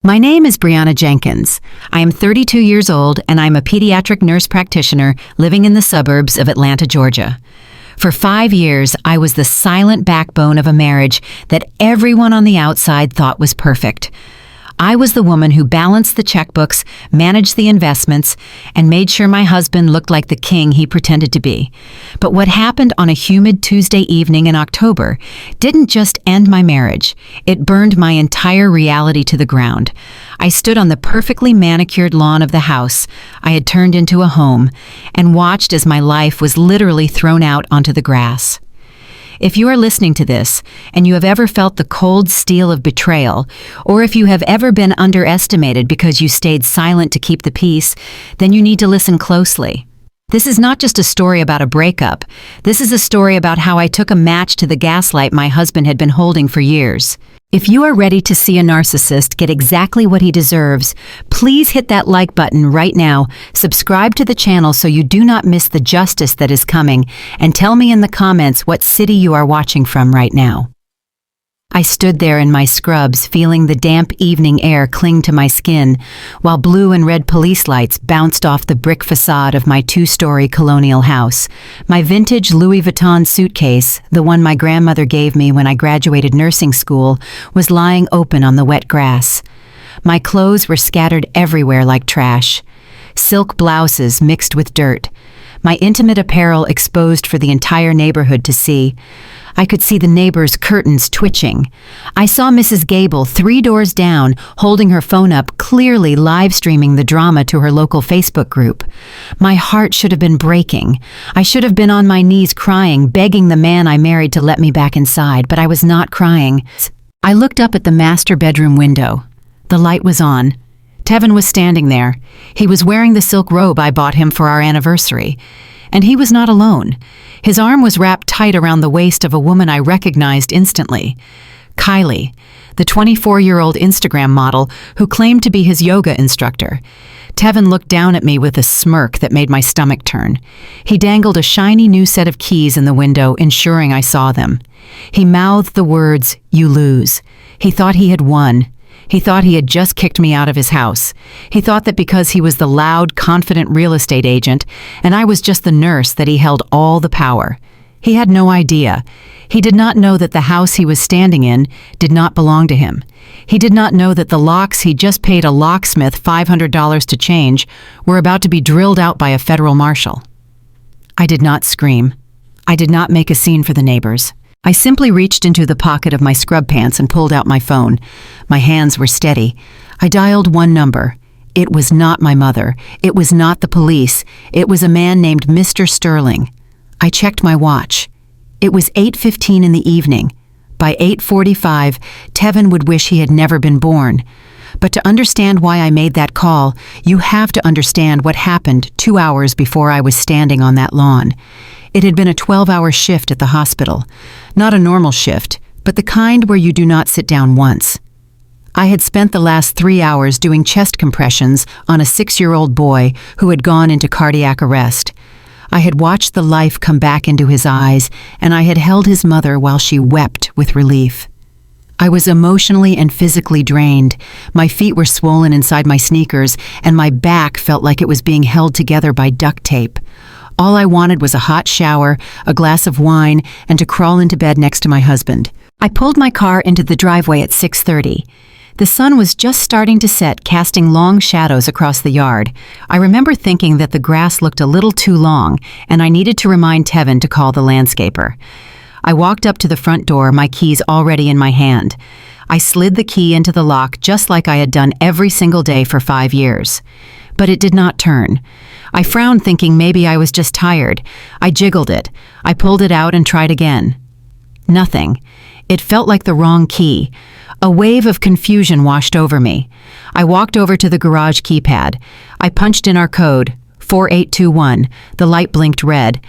My name is Brianna Jenkins. I am 32 years old and I'm a pediatric nurse practitioner living in the suburbs of Atlanta, Georgia. For 5 years, I was the silent backbone of a marriage that everyone on the outside thought was perfect. I was the woman who balanced the checkbooks, managed the investments, and made sure my husband looked like the king he pretended to be. But what happened on a humid Tuesday evening in October didn't just end my marriage, it burned my entire reality to the ground. I stood on the perfectly manicured lawn of the house I had turned into a home and watched as my life was literally thrown out onto the grass. If you are listening to this and you have ever felt the cold steel of betrayal, or if you have ever been underestimated because you stayed silent to keep the peace, then you need to listen closely. This is not just a story about a breakup. This is a story about how I took a match to the gaslight my husband had been holding for years. If you are ready to see a narcissist get exactly what he deserves, please hit that like button right now, subscribe to the channel so you do not miss the justice that is coming, and tell me in the comments what city you are watching from right now. I stood there in my scrubs, feeling the damp evening air cling to my skin, while blue and red police lights bounced off the brick facade of my 2-story colonial house. My vintage Louis Vuitton suitcase, the one my grandmother gave me when I graduated nursing school, was lying open on the wet grass. My clothes were scattered everywhere like trash. Silk blouses mixed with dirt. My intimate apparel exposed for the entire neighborhood to see. I could see the neighbors' curtains twitching. I saw Mrs. Gable 3 doors down, holding her phone up, clearly live streaming the drama to her local Facebook group. My heart should have been breaking. I should have been on my knees crying, begging the man I married to let me back inside, but I was not crying. I looked up at the master bedroom window. The light was on. Tevin was standing there. He was wearing the silk robe I bought him for our anniversary. And he was not alone. His arm was wrapped tight around the waist of a woman I recognized instantly. Kylie, the 24-year-old Instagram model who claimed to be his yoga instructor. Tevin looked down at me with a smirk that made my stomach turn. He dangled a shiny new set of keys in the window, ensuring I saw them. He mouthed the words, "You lose." He thought he had won. He thought he had just kicked me out of his house. He thought that because he was the loud, confident real estate agent, and I was just the nurse, that he held all the power. He had no idea. He did not know that the house he was standing in did not belong to him. He did not know that the locks he just paid a locksmith $500 to change were about to be drilled out by a federal marshal. I did not scream. I did not make a scene for the neighbors. I simply reached into the pocket of my scrub pants and pulled out my phone. My hands were steady. I dialed one number. It was not my mother. It was not the police. It was a man named Mr. Sterling. I checked my watch. It was 8:15 in the evening. By 8:45, Tevin would wish he had never been born. But to understand why I made that call, you have to understand what happened 2 hours before I was standing on that lawn. It had been a 12-hour shift at the hospital. Not a normal shift, but the kind where you do not sit down once. I had spent the last 3 hours doing chest compressions on a 6-year-old boy who had gone into cardiac arrest. I had watched the life come back into his eyes, and I had held his mother while she wept with relief. I was emotionally and physically drained. My feet were swollen inside my sneakers, and my back felt like it was being held together by duct tape. All I wanted was a hot shower, a glass of wine, and to crawl into bed next to my husband. I pulled my car into the driveway at 6:30. The sun was just starting to set, casting long shadows across the yard. I remember thinking that the grass looked a little too long, and I needed to remind Tevin to call the landscaper. I walked up to the front door, my keys already in my hand. I slid the key into the lock just like I had done every single day for 5 years. But it did not turn. I frowned, thinking maybe I was just tired. I jiggled it. I pulled it out and tried again. Nothing. It felt like the wrong key. A wave of confusion washed over me. I walked over to the garage keypad. I punched in our code, 4821. The light blinked red.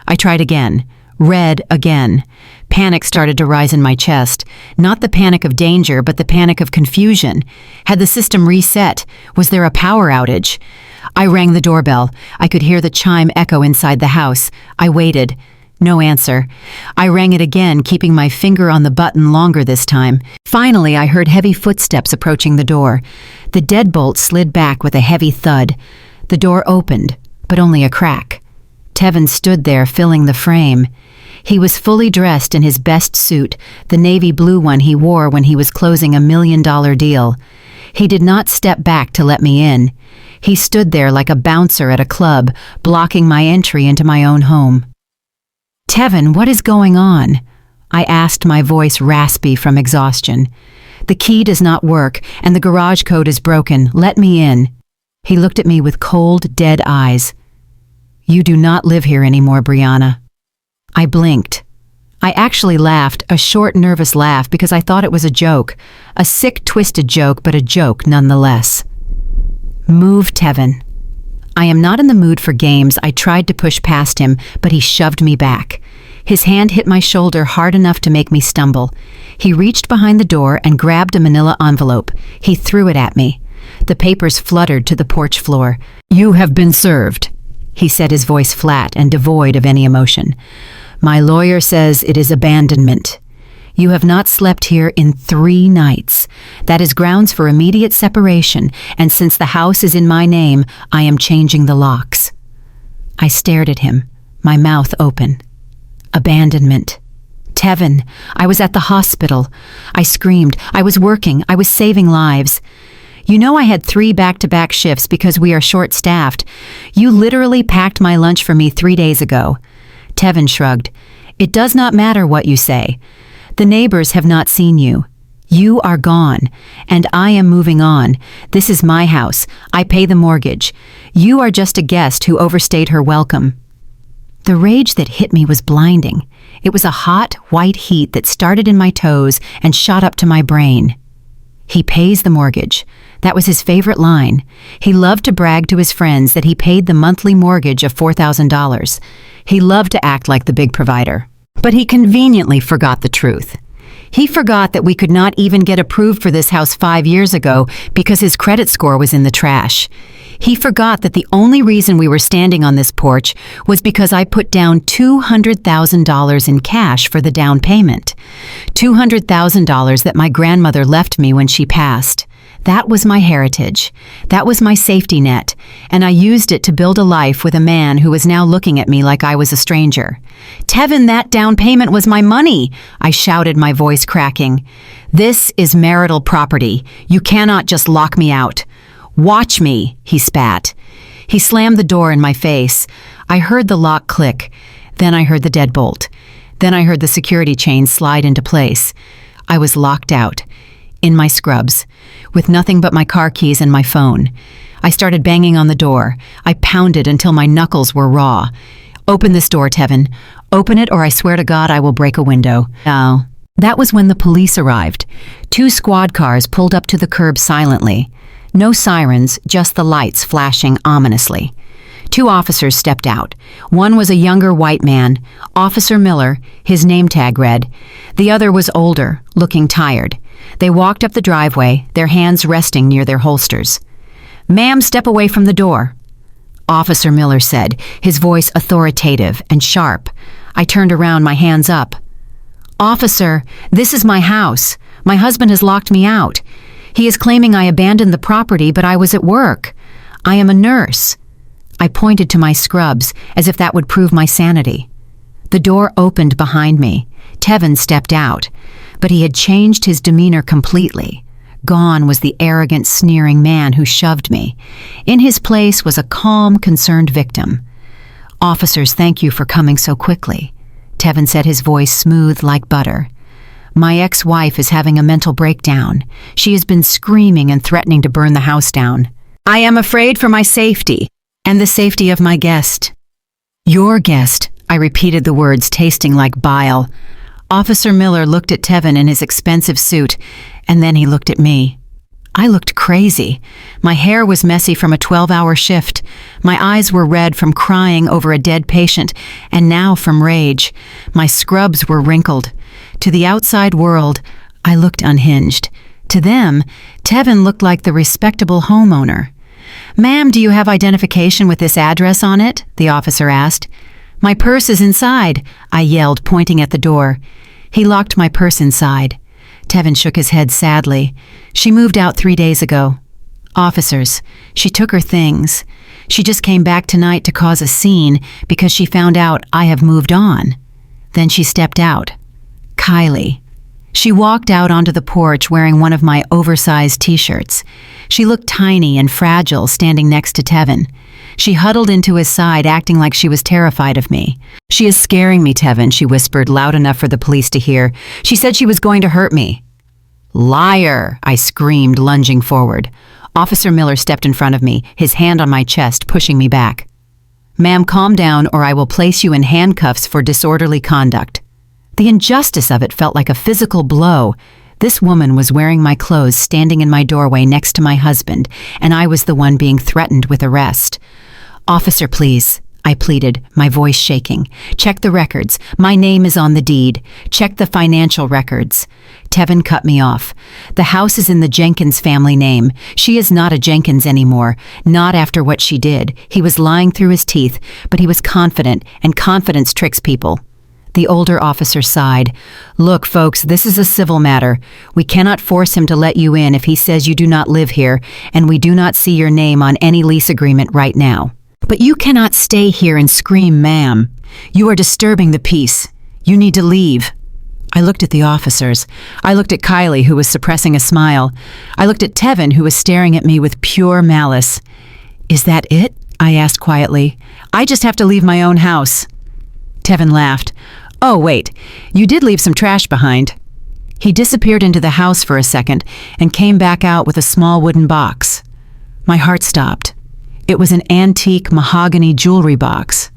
I tried again. Red again. Panic started to rise in my chest. Not the panic of danger, but the panic of confusion. Had the system reset? Was there a power outage? I rang the doorbell. I could hear the chime echo inside the house. I waited. No answer. I rang it again, keeping my finger on the button longer this time. Finally, I heard heavy footsteps approaching the door. The deadbolt slid back with a heavy thud. The door opened, but only a crack. Tevin stood there, filling the frame. He was fully dressed in his best suit, the navy blue one he wore when he was closing $1 million deal. He did not step back to let me in. He stood there like a bouncer at a club, blocking my entry into my own home. "Tevin, what is going on?" I asked, my voice raspy from exhaustion. "The key does not work, and the garage code is broken. Let me in." He looked at me with cold, dead eyes. "You do not live here anymore, Brianna." I blinked. I actually laughed, a short, nervous laugh, because I thought it was a joke. A sick, twisted joke, but a joke nonetheless. "Move, Tevin." I am not in the mood for games. I tried to push past him, but he shoved me back. His hand hit my shoulder hard enough to make me stumble. He reached behind the door and grabbed a manila envelope. He threw it at me. The papers fluttered to the porch floor. "You have been served," he said, his voice flat and devoid of any emotion. "My lawyer says it is abandonment. You have not slept here in 3 nights. That is grounds for immediate separation, and since the house is in my name, I am changing the locks." I stared at him, my mouth open. Abandonment. Tevin, I was at the hospital. I screamed. I was working. I was saving lives. "You know I had 3 back-to-back shifts because we are short-staffed. You literally packed my lunch for me 3 days ago." Tevin shrugged. "It does not matter what you say. The neighbors have not seen you. You are gone, and I am moving on. This is my house. I pay the mortgage. You are just a guest who overstayed her welcome." The rage that hit me was blinding. It was a hot, white heat that started in my toes and shot up to my brain. He pays the mortgage. That was his favorite line. He loved to brag to his friends that he paid the monthly mortgage of $4,000. He loved to act like the big provider. But he conveniently forgot the truth. He forgot that we could not even get approved for this house 5 years ago because his credit score was in the trash. He forgot that the only reason we were standing on this porch was because I put down $200,000 in cash for the down payment. $200,000 that my grandmother left me when she passed. That was my heritage. That was my safety net, and I used it to build a life with a man who was now looking at me like I was a stranger. "Tevin, that down payment was my money," I shouted, my voice cracking. "This is marital property. You cannot just lock me out." "Watch me," he spat. He slammed the door in my face. I heard the lock click. Then I heard the deadbolt. Then I heard the security chain slide into place. I was locked out. In my scrubs, with nothing but my car keys and my phone. I started banging on the door. I pounded until my knuckles were raw. "Open this door, Tevin. Open it, or I swear to God I will break a window." Now, that was when the police arrived. 2 squad cars pulled up to the curb silently. No sirens, just the lights flashing ominously. 2 officers stepped out. One was a younger white man, Officer Miller, his name tag read. The other was older, looking tired. They walked up the driveway, their hands resting near their holsters. "Ma'am, step away from the door," Officer Miller said, his voice authoritative and sharp. I turned around, my hands up. "Officer, this is my house. My husband has locked me out. He is claiming I abandoned the property, but I was at work. I am a nurse." I pointed to my scrubs, as if that would prove my sanity. The door opened behind me. Tevin stepped out, but he had changed his demeanor completely. Gone was the arrogant, sneering man who shoved me. In his place was a calm, concerned victim. "Officers, thank you for coming so quickly," Tevin said, his voice smooth like butter. "My ex-wife is having a mental breakdown. She has been screaming and threatening to burn the house down. I am afraid for my safety and the safety of my guest." "Your guest," I repeated the words, tasting like bile. Officer Miller looked at Tevin in his expensive suit, and then he looked at me. I looked crazy. My hair was messy from a 12-hour shift. My eyes were red from crying over a dead patient, and now from rage. My scrubs were wrinkled. To the outside world, I looked unhinged. To them, Tevin looked like the respectable homeowner. "Ma'am, do you have identification with this address on it?" the officer asked. "My purse is inside," I yelled, pointing at the door. He locked my purse inside. Tevin shook his head sadly. "She moved out 3 days ago. Officers, she took her things. She just came back tonight to cause a scene because she found out I have moved on." Then she stepped out. Kylie. She walked out onto the porch wearing one of my oversized t-shirts. She looked tiny and fragile standing next to Tevin. She huddled into his side, acting like she was terrified of me. "She is scaring me, Tevin," she whispered loud enough for the police to hear. "She said she was going to hurt me." "Liar!" I screamed, lunging forward. Officer Miller stepped in front of me, his hand on my chest, pushing me back. "Ma'am, calm down or I will place you in handcuffs for disorderly conduct." The injustice of it felt like a physical blow. This woman was wearing my clothes, standing in my doorway next to my husband, and I was the one being threatened with arrest. "Officer, please," I pleaded, my voice shaking. "Check the records. My name is on the deed. Check the financial records." Tevin cut me off. "The house is in the Jenkins family name. She is not a Jenkins anymore, not after what she did." He was lying through his teeth, but he was confident, and confidence tricks people. The older officer sighed. "Look, folks, this is a civil matter. We cannot force him to let you in if he says you do not live here, and we do not see your name on any lease agreement right now. But you cannot stay here and scream, ma'am. You are disturbing the peace. You need to leave." I looked at the officers. I looked at Kylie, who was suppressing a smile. I looked at Tevin, who was staring at me with pure malice. "Is that it?" I asked quietly. "I just have to leave my own house." Tevin laughed. "Oh, wait, you did leave some trash behind." He disappeared into the house for a second and came back out with a small wooden box. My heart stopped. It was an antique mahogany jewelry box.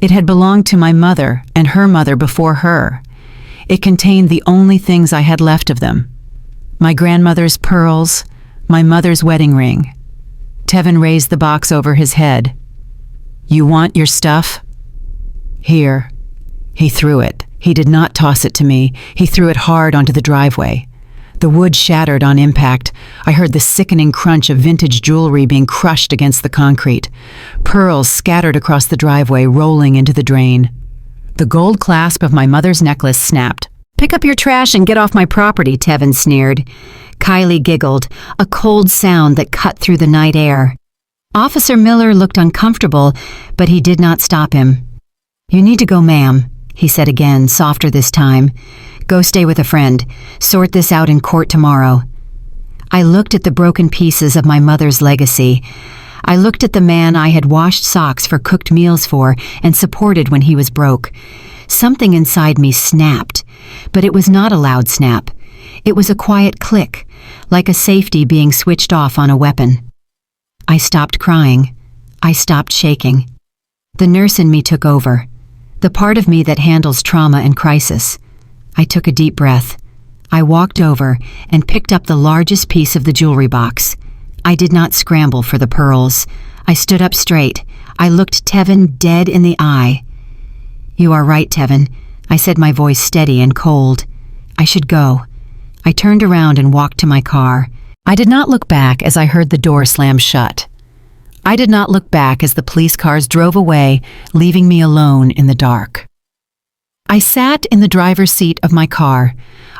It had belonged to my mother and her mother before her. It contained the only things I had left of them: my grandmother's pearls, my mother's wedding ring. Tevin raised the box over his head. "You want your stuff? Here." He threw it. He did not toss it to me. He threw it hard onto the driveway. The wood shattered on impact. I heard the sickening crunch of vintage jewelry being crushed against the concrete. Pearls scattered across the driveway, rolling into the drain. The gold clasp of my mother's necklace snapped. "Pick up your trash and get off my property," Tevin sneered. Kylie giggled, a cold sound that cut through the night air. Officer Miller looked uncomfortable, but he did not stop him. "You need to go, ma'am," he said again, softer this time. "Go stay with a friend. Sort this out in court tomorrow." I looked at the broken pieces of my mother's legacy. I looked at the man I had washed socks for cooked meals for and supported when he was broke. Something inside me snapped, but it was not a loud snap. It was a quiet click, like a safety being switched off on a weapon. I stopped crying. I stopped shaking. The nurse in me took over. The part of me that handles trauma and crisis. I took a deep breath. I walked over and picked up the largest piece of the jewelry box. I did not scramble for the pearls. I stood up straight. I looked Tevin dead in the eye. "You are right, Tevin," I said, my voice steady and cold. "I should go." I turned around and walked to my car. I did not look back as I heard the door slam shut. I did not look back as the police cars drove away, leaving me alone in the dark. I sat in the driver's seat of my car.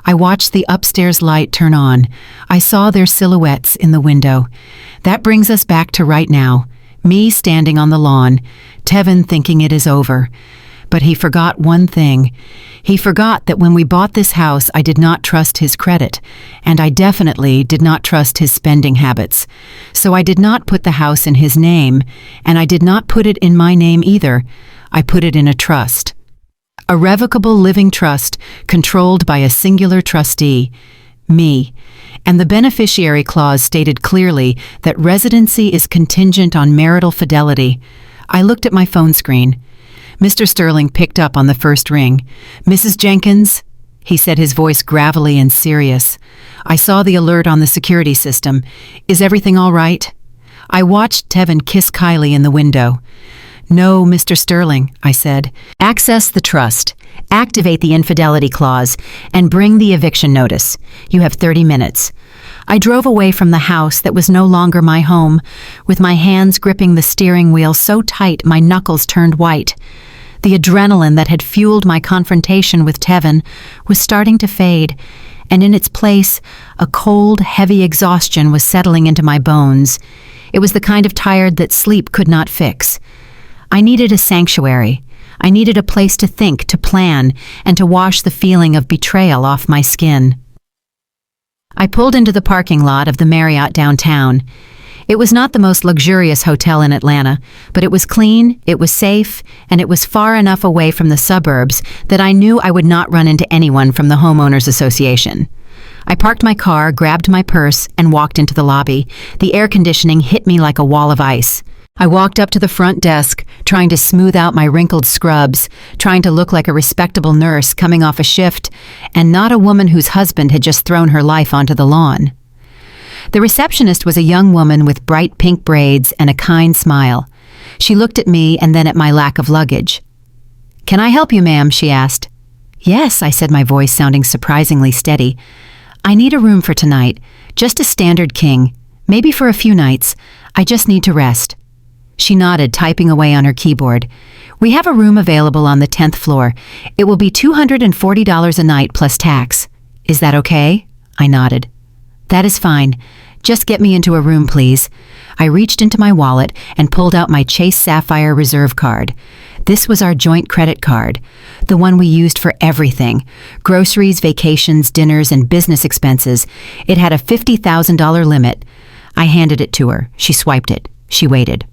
I watched the upstairs light turn on. I saw their silhouettes in the window. That brings us back to right now. Me standing on the lawn, Tevin thinking it is over. But he forgot one thing. He forgot that when we bought this house, I did not trust his credit, and I definitely did not trust his spending habits. So I did not put the house in his name, and I did not put it in my name either. I put it in a trust. A revocable living trust controlled by a singular trustee, me. And the beneficiary clause stated clearly that residency is contingent on marital fidelity. I looked at my phone screen. Mr. Sterling picked up on the first ring. "Mrs. Jenkins?" he said, his voice gravelly and serious. I saw the alert on the security system. "Is everything all right?" I watched Tevin kiss Kylie in the window. "No, Mr. Sterling," I said. "Access the trust, activate the infidelity clause, and bring the eviction notice. You have 30 minutes. I drove away from the house that was no longer my home, with my hands gripping the steering wheel so tight my knuckles turned white. The adrenaline that had fueled my confrontation with Tevin was starting to fade, and in its place, a cold, heavy exhaustion was settling into my bones. It was the kind of tired that sleep could not fix. I needed a sanctuary. I needed a place to think, to plan, and to wash the feeling of betrayal off my skin. I pulled into the parking lot of the Marriott downtown. It was not the most luxurious hotel in Atlanta, but it was clean, it was safe, and it was far enough away from the suburbs that I knew I would not run into anyone from the Homeowners Association. I parked my car, grabbed my purse, and walked into the lobby. The air conditioning hit me like a wall of ice. I walked up to the front desk, trying to smooth out my wrinkled scrubs, trying to look like a respectable nurse coming off a shift, and not a woman whose husband had just thrown her life onto the lawn. The receptionist was a young woman with bright pink braids and a kind smile. She looked at me and then at my lack of luggage. "Can I help you, ma'am?" she asked. "Yes," I said, my voice sounding surprisingly steady. "I need a room for tonight, just a standard king, maybe for a few nights. I just need to rest." She nodded, typing away on her keyboard. "We have a room available on the 10th floor. It will be $240 a night plus tax. Is that okay?" I nodded. "That is fine. Just get me into a room, please." I reached into my wallet and pulled out my Chase Sapphire Reserve card. This was our joint credit card, the one we used for everything: groceries, vacations, dinners, and business expenses. It had a $50,000 limit. I handed it to her. She swiped it. She waited.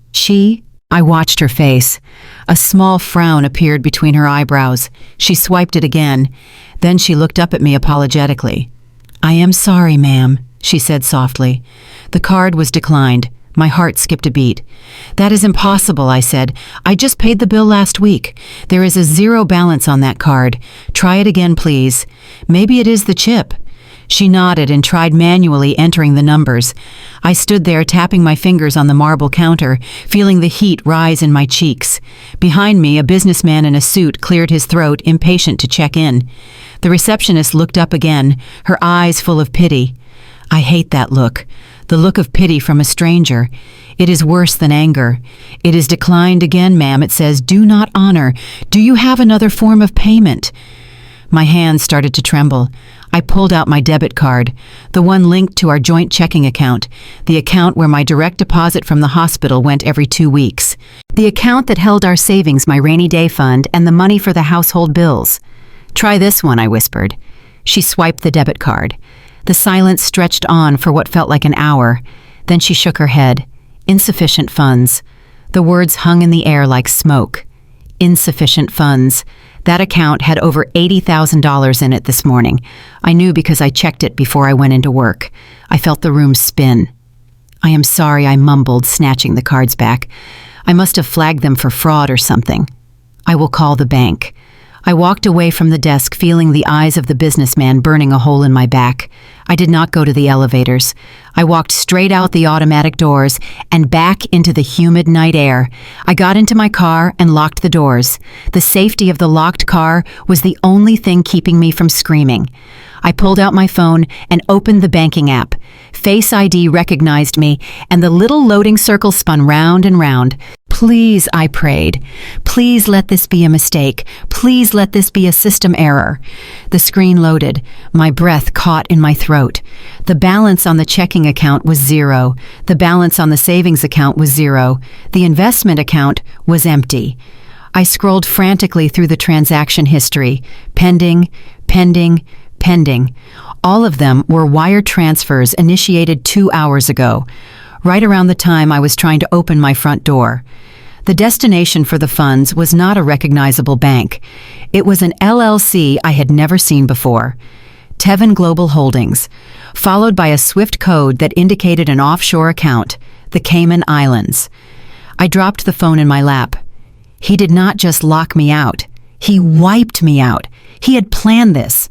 I watched her face. A small frown appeared between her eyebrows. She swiped it again. Then she looked up at me apologetically. "I am sorry, ma'am," she said softly. The card was declined. My heart skipped a beat. "That is impossible," I said. "I just paid the bill last week. There is a zero balance on that card. Try it again, please. Maybe it is the chip." She nodded and tried manually entering the numbers. I stood there tapping my fingers on the marble counter, feeling the heat rise in my cheeks. Behind me, a businessman in a suit cleared his throat, impatient to check in. The receptionist looked up again, her eyes full of pity. I hate that look. The look of pity from a stranger. It is worse than anger. "It is declined again, ma'am," it says. "Do not honor. Do you have another form of payment?" My hands started to tremble. I pulled out my debit card, the one linked to our joint checking account, the account where my direct deposit from the hospital went every 2 weeks, the account that held our savings, my rainy day fund, and the money for the household bills. "Try this one," I whispered. She swiped the debit card. The silence stretched on for what felt like an hour. Then she shook her head. "Insufficient funds." The words hung in the air like smoke. Insufficient funds. That account had over $80,000 in it this morning. I knew because I checked it before I went into work. I felt the room spin. "I am sorry," I mumbled, snatching the cards back. "I must have flagged them for fraud or something. I will call the bank." I walked away from the desk, feeling the eyes of the businessman burning a hole in my back. I did not go to the elevators. I walked straight out the automatic doors and back into the humid night air. I got into my car and locked the doors. The safety of the locked car was the only thing keeping me from screaming. I pulled out my phone and opened the banking app. Face ID recognized me, and the little loading circle spun round and round. "Please," I prayed. "Please let this be a mistake. Please let this be a system error." The screen loaded. My breath caught in my throat. The balance on the checking account was 0. The balance on the savings account was 0. The investment account was empty. I scrolled frantically through the transaction history. Pending, pending, pending. All of them were wire transfers initiated 2 hours ago, right around the time I was trying to open my front door. The destination for the funds was not a recognizable bank. It was an LLC I had never seen before. Tevin Global Holdings, followed by a swift code that indicated an offshore account, the Cayman Islands. I dropped the phone in my lap. He did not just lock me out. He wiped me out. He had planned this.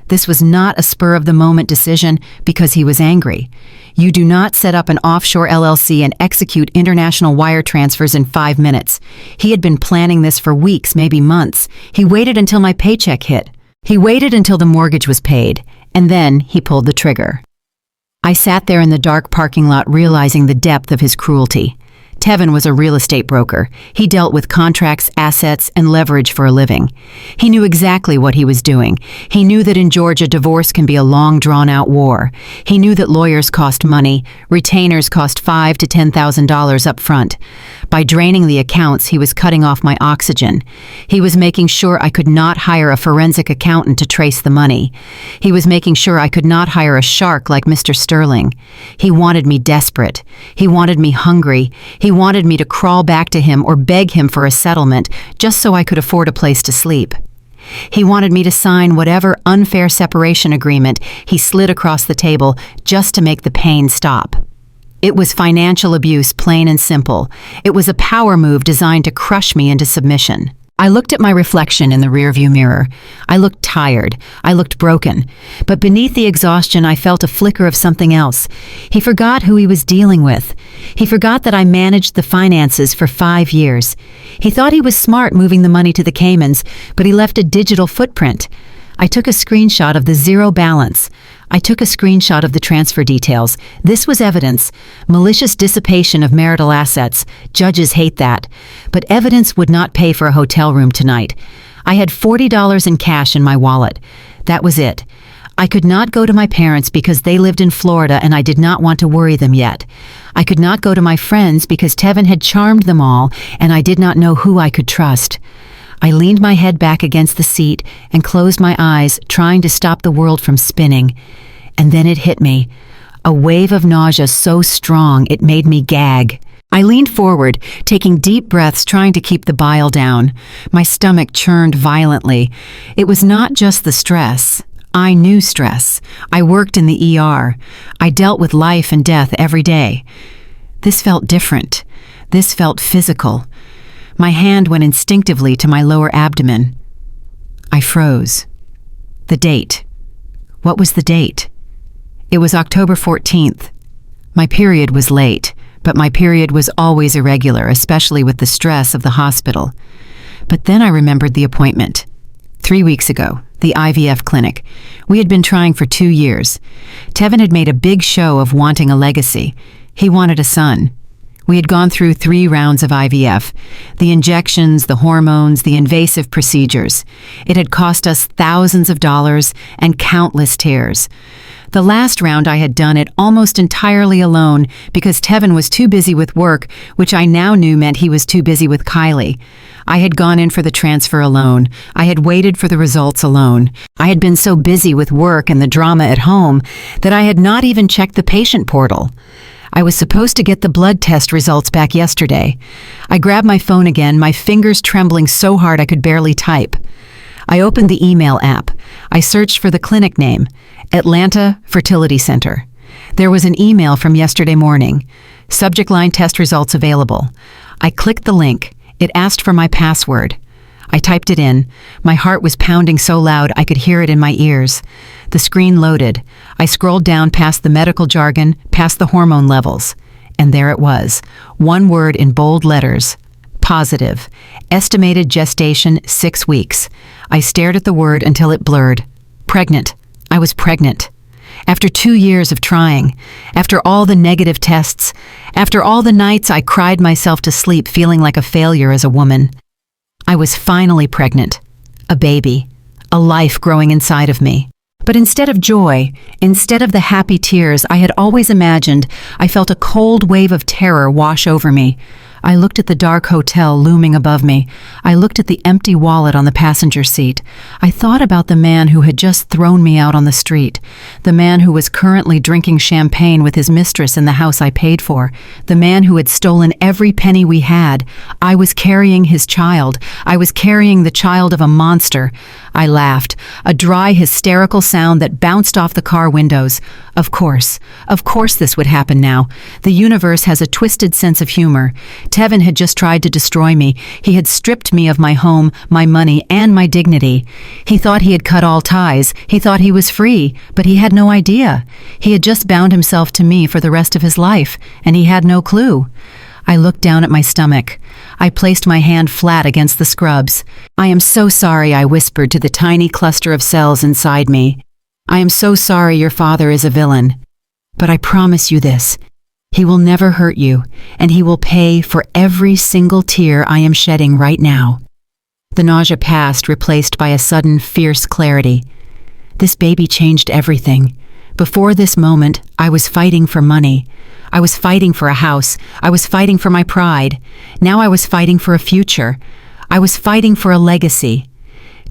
This was not a spur-of-the-moment decision because he was angry. You do not set up an offshore LLC and execute international wire transfers in 5 minutes. He had been planning this for weeks, maybe months. He waited until my paycheck hit. He waited until the mortgage was paid, and then he pulled the trigger. I sat there in the dark parking lot realizing the depth of his cruelty. Tevin was a real estate broker. He dealt with contracts, assets, and leverage for a living. He knew exactly what he was doing. He knew that in Georgia, divorce can be a long, drawn-out war. He knew that lawyers cost money. Retainers cost $5,000 to $10,000 up front. By draining the accounts, he was cutting off my oxygen. He was making sure I could not hire a forensic accountant to trace the money. He was making sure I could not hire a shark like Mr. Sterling. He wanted me desperate. He wanted me hungry. He wanted me to crawl back to him or beg him for a settlement just so I could afford a place to sleep. He wanted me to sign whatever unfair separation agreement he slid across the table just to make the pain stop. It was financial abuse, plain and simple. It was a power move designed to crush me into submission. I looked at my reflection in the rearview mirror. I looked tired. I looked broken. But beneath the exhaustion, I felt a flicker of something else. He forgot who he was dealing with. He forgot that I managed the finances for 5 years. He thought he was smart moving the money to the Caymans, but he left a digital footprint. I took a screenshot of the zero balance. I took a screenshot of the transfer details. This was evidence. Malicious dissipation of marital assets. Judges hate that. But evidence would not pay for a hotel room tonight. I had $40 in cash in my wallet. That was it. I could not go to my parents because they lived in Florida and I did not want to worry them yet. I could not go to my friends because Tevin had charmed them all and I did not know who I could trust. I leaned my head back against the seat and closed my eyes, trying to stop the world from spinning. And then it hit me. A wave of nausea so strong it made me gag. I leaned forward, taking deep breaths, trying to keep the bile down. My stomach churned violently. It was not just the stress. I knew stress. I worked in the ER. I dealt with life and death every day. This felt different. This felt physical. My hand went instinctively to my lower abdomen. I froze. The date. What was the date? It was October 14th. My period was late, but my period was always irregular, especially with the stress of the hospital. But then I remembered the appointment. 3 weeks ago, the IVF clinic. We had been trying for 2 years. Tevin had made a big show of wanting a legacy. He wanted a son. We had gone through 3 rounds of IVF, the injections, the hormones, the invasive procedures. It had cost us thousands of dollars and countless tears. The last round I had done it almost entirely alone because Tevin was too busy with work, which I now knew meant he was too busy with Kylie. I had gone in for the transfer alone. I had waited for the results alone. I had been so busy with work and the drama at home that I had not even checked the patient portal. I was supposed to get the blood test results back yesterday. I grabbed my phone again, my fingers trembling so hard I could barely type. I opened the email app. I searched for the clinic name, Atlanta Fertility Center. There was an email from yesterday morning. Subject line: test results available. I clicked the link. It asked for my password. I typed it in. My heart was pounding so loud I could hear it in my ears. The screen loaded. I scrolled down past the medical jargon, past the hormone levels. And there it was. One word in bold letters. Positive. Estimated gestation 6 weeks. I stared at the word until it blurred. Pregnant. I was pregnant. After 2 years of trying, after all the negative tests, after all the nights I cried myself to sleep feeling like a failure as a woman, I was finally pregnant. A baby. A life growing inside of me. But instead of joy, instead of the happy tears I had always imagined, I felt a cold wave of terror wash over me. I looked at the dark hotel looming above me. I looked at the empty wallet on the passenger seat. I thought about the man who had just thrown me out on the street, the man who was currently drinking champagne with his mistress in the house I paid for, the man who had stolen every penny we had. I was carrying his child. I was carrying the child of a monster. I laughed, a dry, hysterical sound that bounced off the car windows. Of course this would happen now. The universe has a twisted sense of humor. Tevin had just tried to destroy me. He had stripped me of my home, my money, and my dignity. He thought he had cut all ties. He thought he was free, but he had no idea. He had just bound himself to me for the rest of his life, and he had no clue. I looked down at my stomach. I placed my hand flat against the scrubs. I am so sorry, I whispered to the tiny cluster of cells inside me. I am so sorry your father is a villain. But I promise you this. He will never hurt you, and he will pay for every single tear I am shedding right now." The nausea passed, replaced by a sudden, fierce clarity. This baby changed everything. Before this moment, I was fighting for money. I was fighting for a house. I was fighting for my pride. Now I was fighting for a future. I was fighting for a legacy.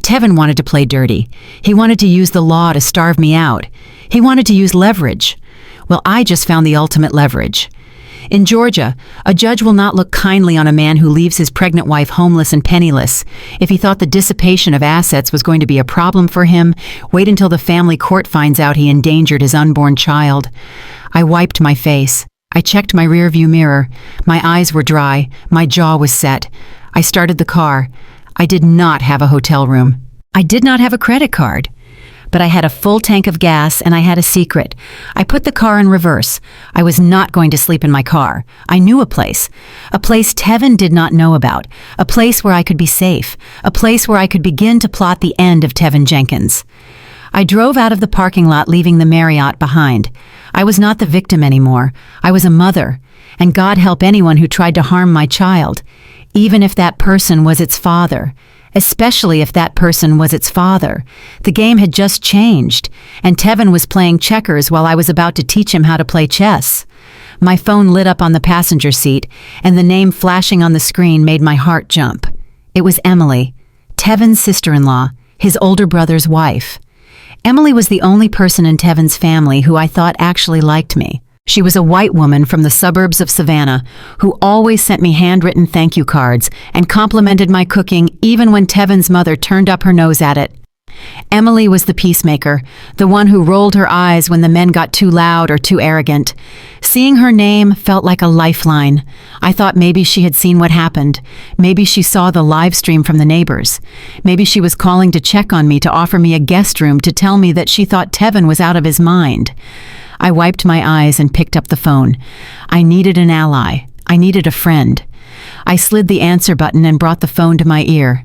Tevin wanted to play dirty. He wanted to use the law to starve me out. He wanted to use leverage. Well, I just found the ultimate leverage. In Georgia, a judge will not look kindly on a man who leaves his pregnant wife homeless and penniless. If he thought the dissipation of assets was going to be a problem for him, wait until the family court finds out he endangered his unborn child. I wiped my face. I checked my rearview mirror. My eyes were dry. My jaw was set. I started the car. I did not have a hotel room. I did not have a credit card. But I had a full tank of gas, and I had a secret. I put the car in reverse. I was not going to sleep in my car. I knew a place Tevin did not know about, a place where I could be safe, a place where I could begin to plot the end of Tevin Jenkins. I drove out of the parking lot, leaving the Marriott behind. I was not the victim anymore. I was a mother, and God help anyone who tried to harm my child, even if that person was its father. Especially if that person was its father. The game had just changed, and Tevin was playing checkers while I was about to teach him how to play chess. My phone lit up on the passenger seat, and the name flashing on the screen made my heart jump. It was Emily, Tevin's sister-in-law, his older brother's wife. Emily was the only person in Tevin's family who I thought actually liked me. She was a white woman from the suburbs of Savannah who always sent me handwritten thank you cards and complimented my cooking even when Tevin's mother turned up her nose at it. Emily was the peacemaker, the one who rolled her eyes when the men got too loud or too arrogant. Seeing her name felt like a lifeline. I thought maybe she had seen what happened. Maybe she saw the live stream from the neighbors. Maybe she was calling to check on me, to offer me a guest room, to tell me that she thought Tevin was out of his mind. I wiped my eyes and picked up the phone. I needed an ally. I needed a friend. I slid the answer button and brought the phone to my ear.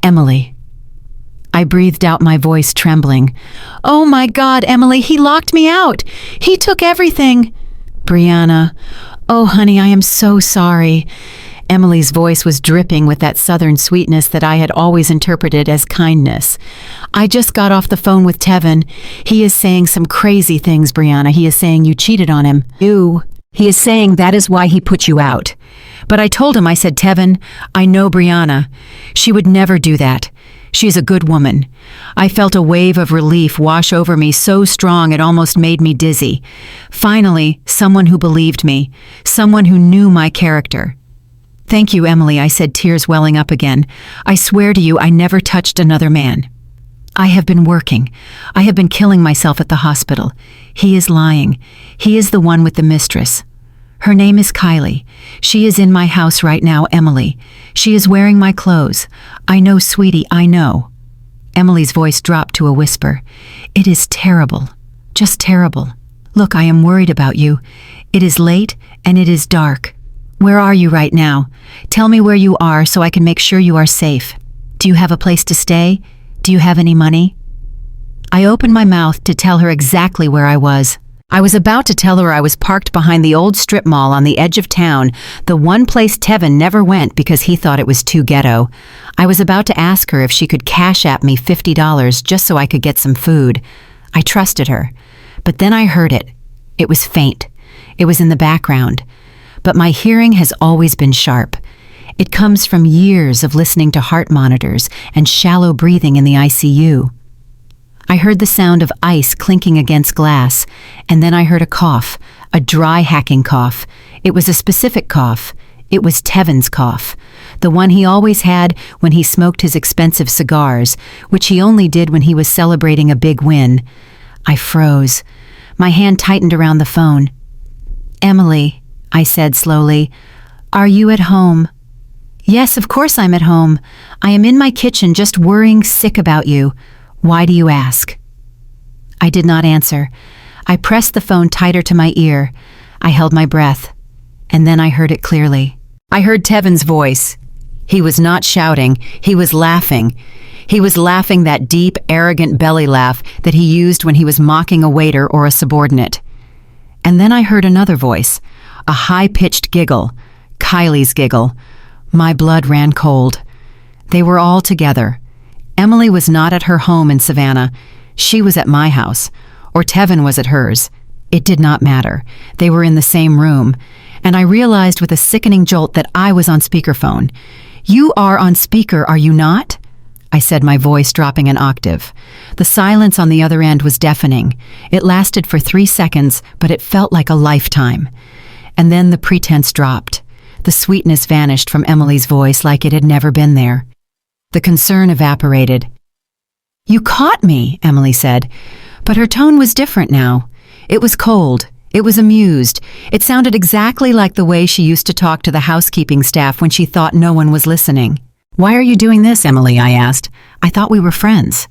"Emily." I breathed out, my voice trembling. "Oh my God, Emily, he locked me out. He took everything." "Brianna, oh honey, I am so sorry." Emily's voice was dripping with that southern sweetness that I had always interpreted as kindness. "I just got off the phone with Tevin. He is saying some crazy things, Brianna. He is saying you cheated on him. He is saying that is why he put you out." But I told him, I said, "Tevin, I know Brianna. She would never do that. She is a good woman." I felt a wave of relief wash over me, so strong it almost made me dizzy. Finally, someone who believed me, someone who knew my character. "Thank you, Emily," I said, tears welling up again. "I swear to you I never touched another man. I have been working. I have been killing myself at the hospital. He is lying. He is the one with the mistress. Her name is Kylie. She is in my house right now, Emily. She is wearing my clothes. I know, sweetie, I know." Emily's voice dropped to a whisper. "It is terrible. Just terrible. Look, I am worried about you. It is late and it is dark. Where are you right now? Tell me where you are so I can make sure you are safe. Do you have a place to stay? Do you have any money?" I opened my mouth to tell her exactly where I was. I was about to tell her I was parked behind the old strip mall on the edge of town, the one place Tevin never went because he thought it was too ghetto. I was about to ask her if she could cash app me $50 just so I could get some food. I trusted her. But then I heard it. It was faint. It was in the background. But my hearing has always been sharp. It comes from years of listening to heart monitors and shallow breathing in the ICU. I heard the sound of ice clinking against glass, and then I heard a cough, a dry, hacking cough. It was a specific cough. It was Tevin's cough, the one he always had when he smoked his expensive cigars, which he only did when he was celebrating a big win. I froze. My hand tightened around the phone. "Emily," I said slowly, "are you at home?" "Yes, of course I'm at home. I am in my kitchen just worrying sick about you. Why do you ask?" I did not answer. I pressed the phone tighter to my ear. I held my breath. And then I heard it clearly. I heard Tevin's voice. He was not shouting. He was laughing. He was laughing, that deep, arrogant belly laugh that he used when he was mocking a waiter or a subordinate. And then I heard another voice. A high-pitched giggle. Kylie's giggle. My blood ran cold. They were all together. Emily was not at her home in Savannah. She was at my house. Or Tevin was at hers. It did not matter. They were in the same room. And I realized with a sickening jolt that I was on speakerphone. "You are on speaker, are you not?" I said, my voice dropping an octave. The silence on the other end was deafening. It lasted for 3 seconds, but it felt like a lifetime. And then the pretense dropped. The sweetness vanished from Emily's voice like it had never been there. The concern evaporated. "You caught me," Emily said. But her tone was different now. It was cold. It was amused. It sounded exactly like the way she used to talk to the housekeeping staff when she thought no one was listening. "Why are you doing this, Emily?" I asked. "I thought we were friends."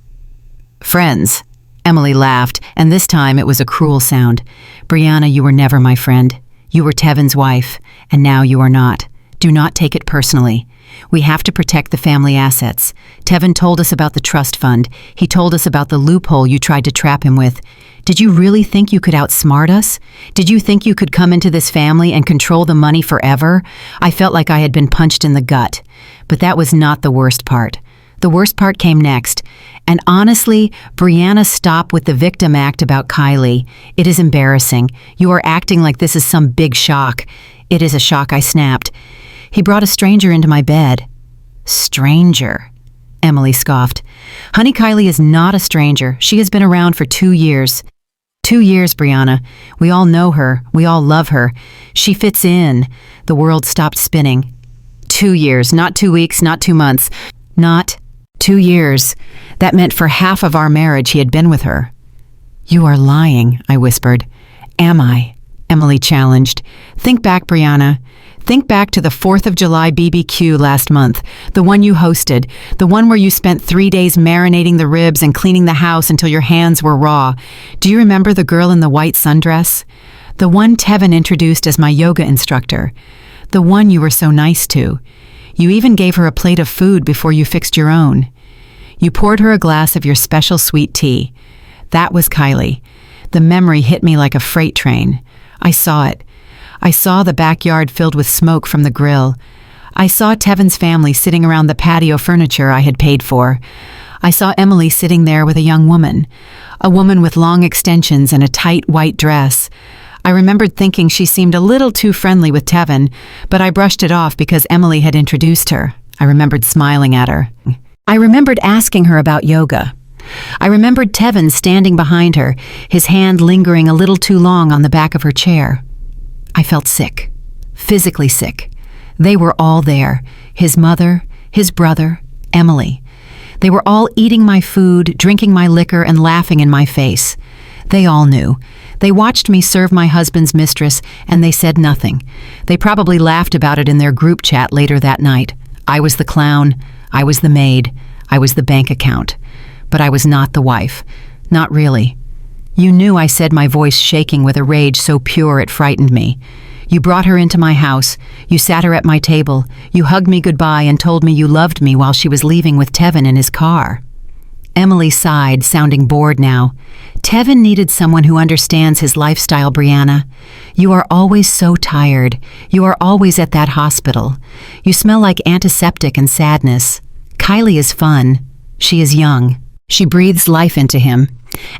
"Friends?" Emily laughed, and this time it was a cruel sound. "Brianna, you were never my friend. You were Tevin's wife, and now you are not. Do not take it personally. We have to protect the family assets. Tevin told us about the trust fund. He told us about the loophole you tried to trap him with. Did you really think you could outsmart us? Did you think you could come into this family and control the money forever?" I felt like I had been punched in the gut. But that was not the worst part. The worst part came next. And honestly, Brianna, stop with the victim act about Kylie. It is embarrassing. You are acting like this is some big shock. "It is a shock," I snapped. "He brought a stranger into my bed." "Stranger?" Emily scoffed. "Honey, Kylie is not a stranger. She has been around for 2 years. 2 years, Brianna. We all know her. We all love her. She fits in." The world stopped spinning. 2 years, not 2 weeks, not 2 months. Not 2 years. That meant for half of our marriage he had been with her. "You are lying," I whispered. "Am I?" Emily challenged. "Think back, Brianna. Think back to the 4th of July BBQ last month, the one you hosted, the one where you spent 3 days marinating the ribs and cleaning the house until your hands were raw. Do you remember the girl in the white sundress? The one Tevin introduced as my yoga instructor. The one you were so nice to. You even gave her a plate of food before you fixed your own. You poured her a glass of your special sweet tea. That was Kylie. The memory hit me like a freight train. I saw it. I saw the backyard filled with smoke from the grill. I saw Tevin's family sitting around the patio furniture I had paid for. I saw Emily sitting there with a young woman, a woman with long extensions and a tight white dress. I remembered thinking she seemed a little too friendly with Tevin, but I brushed it off because Emily had introduced her. I remembered smiling at her. I remembered asking her about yoga. I remembered Tevin standing behind her, his hand lingering a little too long on the back of her chair. I felt sick, physically sick. They were all there, his mother, his brother, Emily. They were all eating my food, drinking my liquor, and laughing in my face. They all knew. They watched me serve my husband's mistress, and they said nothing. They probably laughed about it in their group chat later that night. I was the clown. I was the maid. I was the bank account. But I was not the wife. Not really. You knew, I said, my voice shaking with a rage so pure it frightened me. You brought her into my house. You sat her at my table. You hugged me goodbye and told me you loved me while she was leaving with Tevin in his car. Emily sighed, sounding bored now. Tevin needed someone who understands his lifestyle, Brianna. You are always so tired. You are always at that hospital. You smell like antiseptic and sadness. Kylie is fun. She is young. She breathes life into him.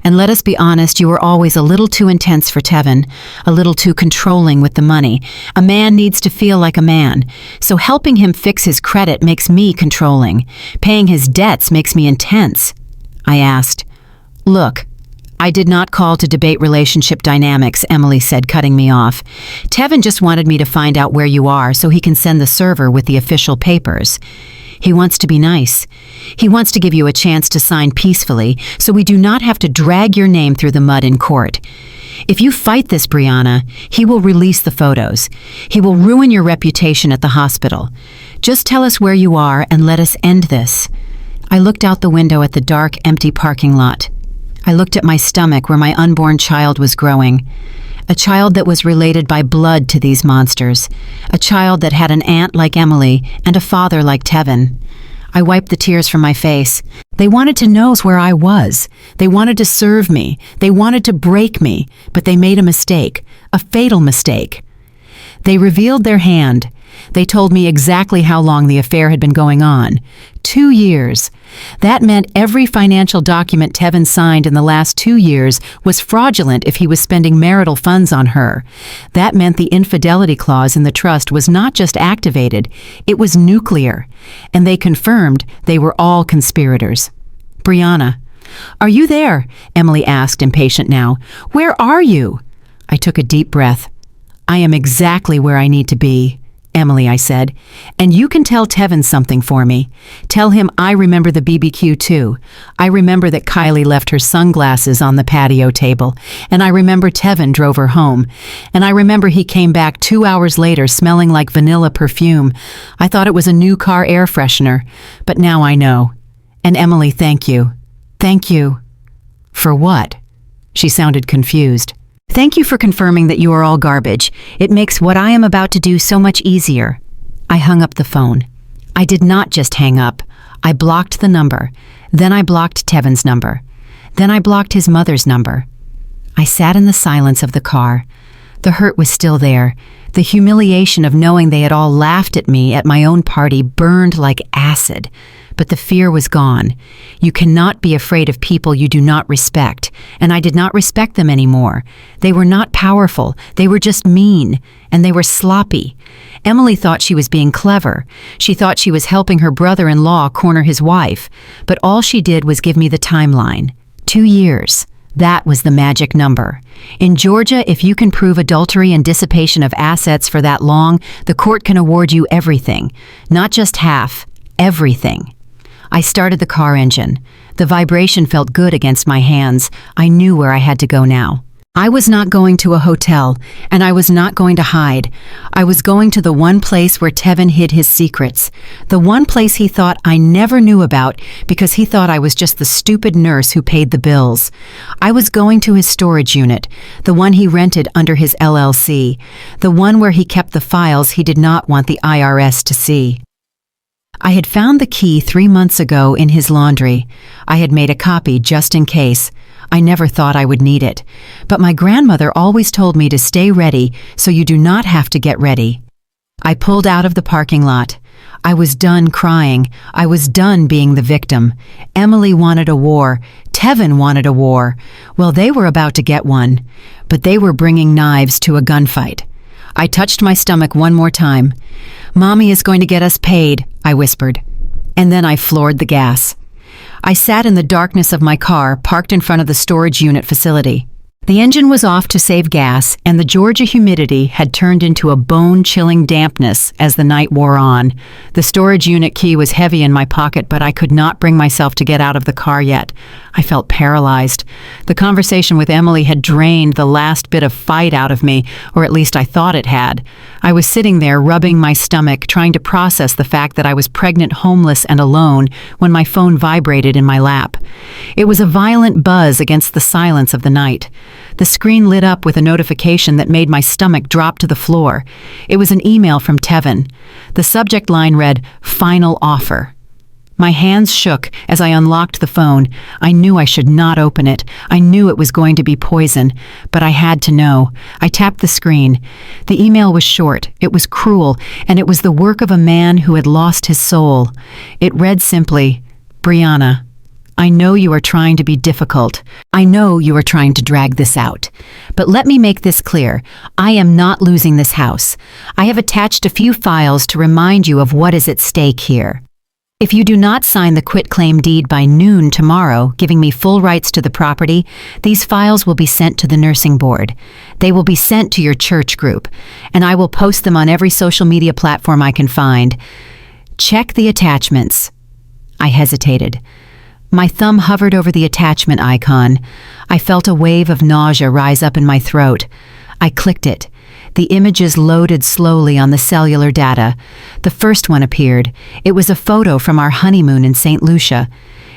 And let us be honest, you were always a little too intense for Tevin, a little too controlling with the money. A man needs to feel like a man. So helping him fix his credit makes me controlling. Paying his debts makes me intense. I asked. Look, I did not call to debate relationship dynamics, Emily said, cutting me off. Tevin just wanted me to find out where you are so he can send the server with the official papers. He wants to be nice. He wants to give you a chance to sign peacefully so we do not have to drag your name through the mud in court. If you fight this, Brianna, he will release the photos. He will ruin your reputation at the hospital. Just tell us where you are and let us end this. I looked out the window at the dark, empty parking lot. I looked at my stomach where my unborn child was growing. A child that was related by blood to these monsters. A child that had an aunt like Emily and a father like Tevin. I wiped the tears from my face. They wanted to know where I was. They wanted to serve me. They wanted to break me, but they made a mistake. A fatal mistake. They revealed their hand. They told me exactly how long the affair had been going on. 2 years. That meant every financial document Tevin signed in the last 2 years was fraudulent if he was spending marital funds on her. That meant the infidelity clause in the trust was not just activated, it was nuclear. And they confirmed they were all conspirators. Brianna. "Are you there?" Emily asked, impatient now. "Where are you?" I took a deep breath. "I am exactly where I need to be." "Emily," I said, "and you can tell Tevin something for me. Tell him I remember the BBQ too. I remember that Kylie left her sunglasses on the patio table, and I remember Tevin drove her home, and I remember he came back 2 hours later smelling like vanilla perfume. I thought it was a new car air freshener, but now I know. And Emily, thank you. Thank you." "For what?" She sounded confused. "Thank you for confirming that you are all garbage. It makes what I am about to do so much easier." I hung up the phone. I did not just hang up. I blocked the number. Then I blocked Tevin's number. Then I blocked his mother's number. I sat in the silence of the car. The hurt was still there. The humiliation of knowing they had all laughed at me at my own party burned like acid. But the fear was gone. You cannot be afraid of people you do not respect, and I did not respect them anymore. They were not powerful, they were just mean, and they were sloppy. Emily thought she was being clever. She thought she was helping her brother-in-law corner his wife, but all she did was give me the timeline. 2 years. That was the magic number. In Georgia, if you can prove adultery and dissipation of assets for that long, the court can award you everything. Not just half, everything. I started the car engine. The vibration felt good against my hands. I knew where I had to go now. I was not going to a hotel, and I was not going to hide. I was going to the one place where Tevin hid his secrets. The one place he thought I never knew about because he thought I was just the stupid nurse who paid the bills. I was going to his storage unit, the one he rented under his LLC, the one where he kept the files he did not want the IRS to see. I had found the key 3 months ago in his laundry. I had made a copy just in case. I never thought I would need it. But my grandmother always told me to stay ready so you do not have to get ready. I pulled out of the parking lot. I was done crying. I was done being the victim. Emily wanted a war. Tevin wanted a war. Well, they were about to get one. But they were bringing knives to a gunfight. I touched my stomach one more time. "Mommy is going to get us paid," I whispered. And then I floored the gas. I sat in the darkness of my car, parked in front of the storage unit facility. The engine was off to save gas, and the Georgia humidity had turned into a bone-chilling dampness as the night wore on. The storage unit key was heavy in my pocket, but I could not bring myself to get out of the car yet. I felt paralyzed. The conversation with Emily had drained the last bit of fight out of me, or at least I thought it had. I was sitting there, rubbing my stomach, trying to process the fact that I was pregnant, homeless, and alone, when my phone vibrated in my lap. It was a violent buzz against the silence of the night. The screen lit up with a notification that made my stomach drop to the floor. It was an email from Tevin. The subject line read, "Final offer." My hands shook as I unlocked the phone. I knew I should not open it. I knew it was going to be poison, but I had to know. I tapped the screen. The email was short, it was cruel, and it was the work of a man who had lost his soul. It read simply, "Brianna, I know you are trying to be difficult. I know you are trying to drag this out. But let me make this clear. I am not losing this house. I have attached a few files to remind you of what is at stake here. If you do not sign the quitclaim deed by noon tomorrow, giving me full rights to the property, these files will be sent to the nursing board. They will be sent to your church group, and I will post them on every social media platform I can find. Check the attachments." I hesitated. My thumb hovered over the attachment icon. I felt a wave of nausea rise up in my throat. I clicked it. The images loaded slowly on the cellular data. The first one appeared. It was a photo from our honeymoon in St. Lucia.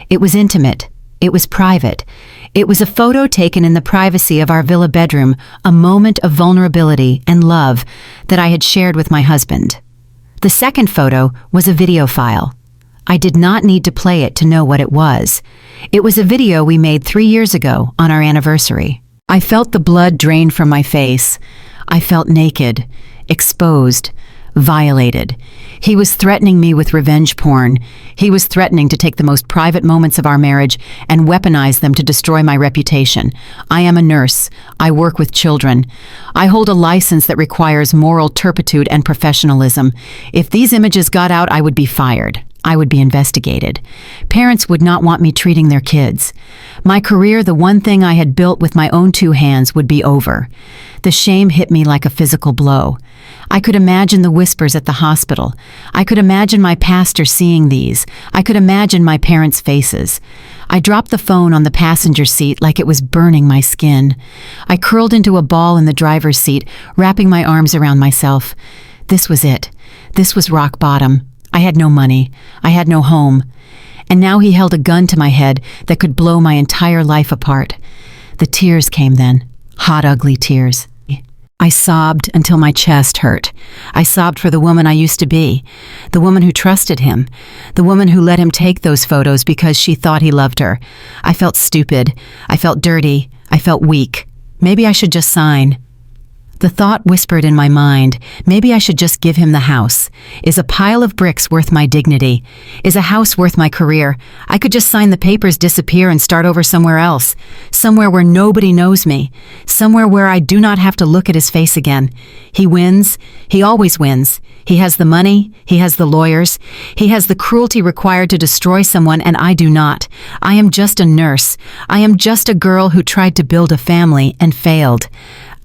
It was intimate. It was private. It was a photo taken in the privacy of our villa bedroom, a moment of vulnerability and love that I had shared with my husband. The second photo was a video file. I did not need to play it to know what it was. It was a video we made 3 years ago on our anniversary. I felt the blood drain from my face. I felt naked. exposed, violated. He was threatening me with revenge porn. He was threatening to take the most private moments of our marriage and weaponize them to destroy my reputation. I am a nurse. I work with children. I hold a license that requires moral turpitude and professionalism. If these images got out, I would be fired. I would be investigated. Parents would not want me treating their kids. My career, the one thing I had built with my own 2 hands, would be over. The shame hit me like a physical blow. I could imagine the whispers at the hospital. I could imagine my pastor seeing these. I could imagine my parents' faces. I dropped the phone on the passenger seat like it was burning my skin. I curled into a ball in the driver's seat, wrapping my arms around myself. This was it. This was rock bottom. I had no money. I had no home. And now he held a gun to my head that could blow my entire life apart. The tears came then. Hot, ugly tears. I sobbed until my chest hurt. I sobbed for the woman I used to be, the woman who trusted him, the woman who let him take those photos because she thought he loved her. I felt stupid. I felt dirty. I felt weak. Maybe I should just sign. The thought whispered in my mind, maybe I should just give him the house. Is a pile of bricks worth my dignity? Is a house worth my career? I could just sign the papers, disappear, and start over somewhere else. Somewhere where nobody knows me. Somewhere where I do not have to look at his face again. He wins. He always wins. He has the money. He has the lawyers. He has the cruelty required to destroy someone, and I do not. I am just a nurse. I am just a girl who tried to build a family and failed.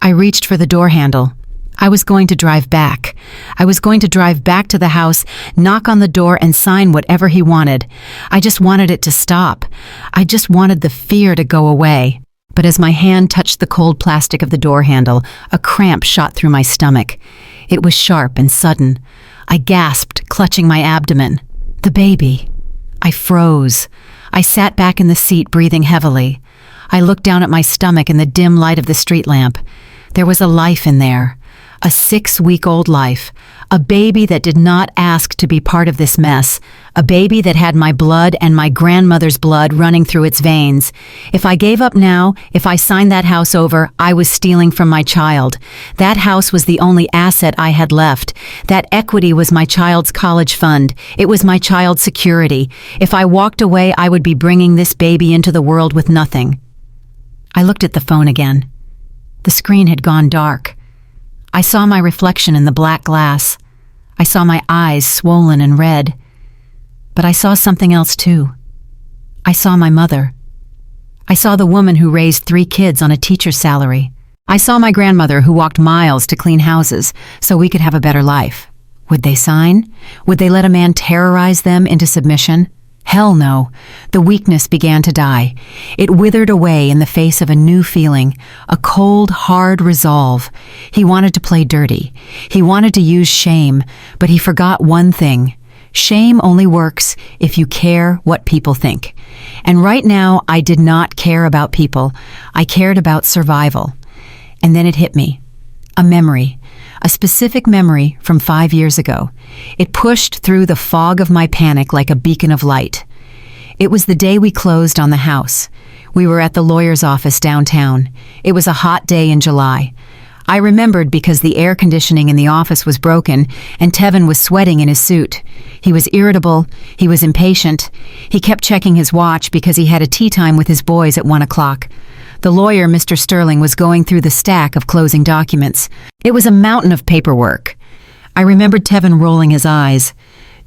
I reached for the door handle. I was going to drive back. I was going to drive back to the house, knock on the door, and sign whatever he wanted. I just wanted it to stop. I just wanted the fear to go away. But as my hand touched the cold plastic of the door handle, a cramp shot through my stomach. It was sharp and sudden. I gasped, clutching my abdomen. The baby. I froze. I sat back in the seat, breathing heavily. I looked down at my stomach in the dim light of the street lamp. There was a life in there, a 6-week-old life, a baby that did not ask to be part of this mess, a baby that had my blood and my grandmother's blood running through its veins. If I gave up now, if I signed that house over, I was stealing from my child. That house was the only asset I had left. That equity was my child's college fund. It was my child's security. If I walked away, I would be bringing this baby into the world with nothing. I looked at the phone again. The screen had gone dark. I saw my reflection in the black glass. I saw my eyes swollen and red. But I saw something else too. I saw my mother. I saw the woman who raised 3 kids on a teacher's salary. I saw my grandmother who walked miles to clean houses so we could have a better life. Would they sign? Would they let a man terrorize them into submission? Hell no. The weakness began to die. It withered away in the face of a new feeling, a cold, hard resolve. He wanted to play dirty. He wanted to use shame, but he forgot one thing. Shame only works if you care what people think. And right now, I did not care about people. I cared about survival. And then it hit me. A memory. A specific memory from 5 years ago. It pushed through the fog of my panic like a beacon of light. It was the day we closed on the house. We were at the lawyer's office downtown. It was a hot day in July. I remembered because the air conditioning in the office was broken and Tevin was sweating in his suit. He was irritable. He was impatient. He kept checking his watch because he had a tea time with his boys at 1 o'clock. The lawyer, Mr. Sterling, was going through the stack of closing documents. It was a mountain of paperwork. I remembered Tevin rolling his eyes.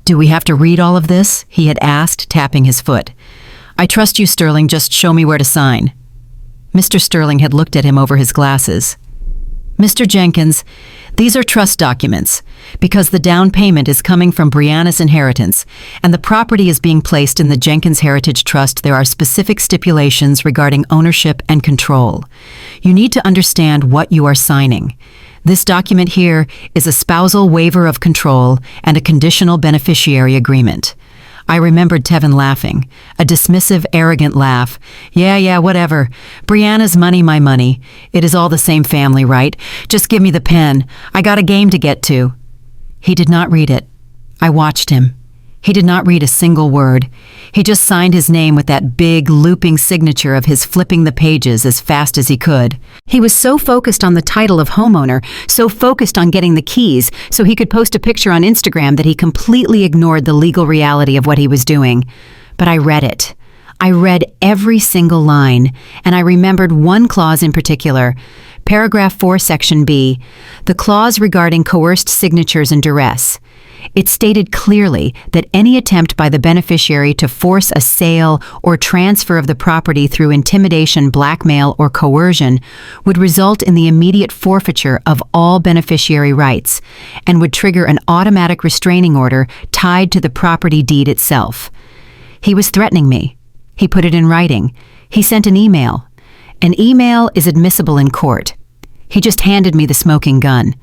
"Do we have to read all of this?" he had asked, tapping his foot. "I trust you, Sterling. Just show me where to sign." Mr. Sterling had looked at him over his glasses. "Mr. Jenkins, these are trust documents. Because the down payment is coming from Brianna's inheritance, and the property is being placed in the Jenkins Heritage Trust, there are specific stipulations regarding ownership and control. You need to understand what you are signing. This document here is a spousal waiver of control and a conditional beneficiary agreement." I remembered Tevin laughing, a dismissive, arrogant laugh. Yeah, whatever. Brianna's money, my money. It is all the same family, right? Just give me the pen. I got a game to get to. He did not read it. I watched him. He did not read a single word. He just signed his name with that big, looping signature of his, flipping the pages as fast as he could. He was so focused on the title of homeowner, so focused on getting the keys so he could post a picture on Instagram that he completely ignored the legal reality of what he was doing. But I read it. I read every single line, and I remembered one clause in particular. Paragraph 4, Section B, the clause regarding coerced signatures and duress. It stated clearly that any attempt by the beneficiary to force a sale or transfer of the property through intimidation, blackmail, or coercion would result in the immediate forfeiture of all beneficiary rights and would trigger an automatic restraining order tied to the property deed itself. He was threatening me. He put it in writing. He sent an email. An email is admissible in court. He just handed me the smoking gun.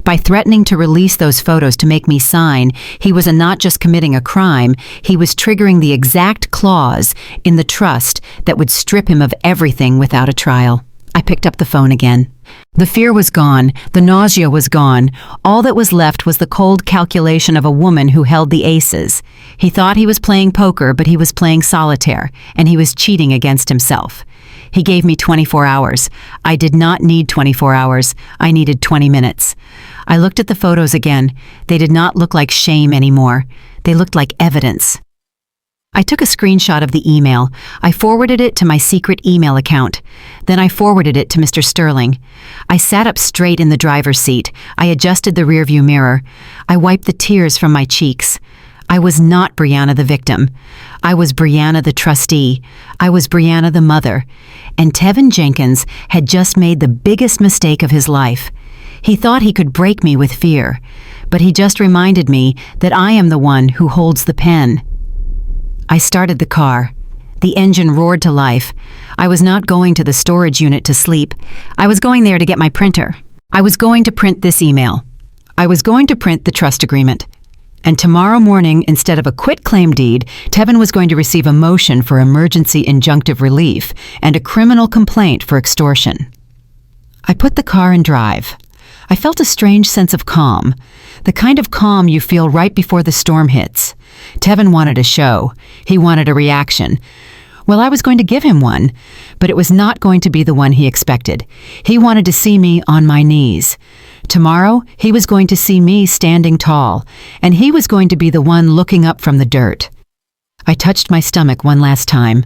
By threatening to release those photos to make me sign, he was not just committing a crime, he was triggering the exact clause in the trust that would strip him of everything without a trial. I picked up the phone again. The fear was gone, the nausea was gone. All that was left was the cold calculation of a woman who held the aces. He thought he was playing poker, but he was playing solitaire, and he was cheating against himself. He gave me 24 hours. I did not need 24 hours. I needed 20 minutes. I looked at the photos again. They did not look like shame anymore. They looked like evidence. I took a screenshot of the email. I forwarded it to my secret email account. Then I forwarded it to Mr. Sterling. I sat up straight in the driver's seat. I adjusted the rearview mirror. I wiped the tears from my cheeks. I was not Brianna the victim. I was Brianna the trustee. I was Brianna the mother. And Tevin Jenkins had just made the biggest mistake of his life. He thought he could break me with fear, but he just reminded me that I am the one who holds the pen. I started the car. The engine roared to life. I was not going to the storage unit to sleep. I was going there to get my printer. I was going to print this email. I was going to print the trust agreement. And tomorrow morning, instead of a quitclaim deed, Tevin was going to receive a motion for emergency injunctive relief and a criminal complaint for extortion. I put the car in drive. I felt a strange sense of calm, the kind of calm you feel right before the storm hits. Tevin wanted a show. He wanted a reaction. Well, I was going to give him one, but it was not going to be the one he expected. He wanted to see me on my knees. Tomorrow, he was going to see me standing tall, and he was going to be the one looking up from the dirt. I touched my stomach one last time.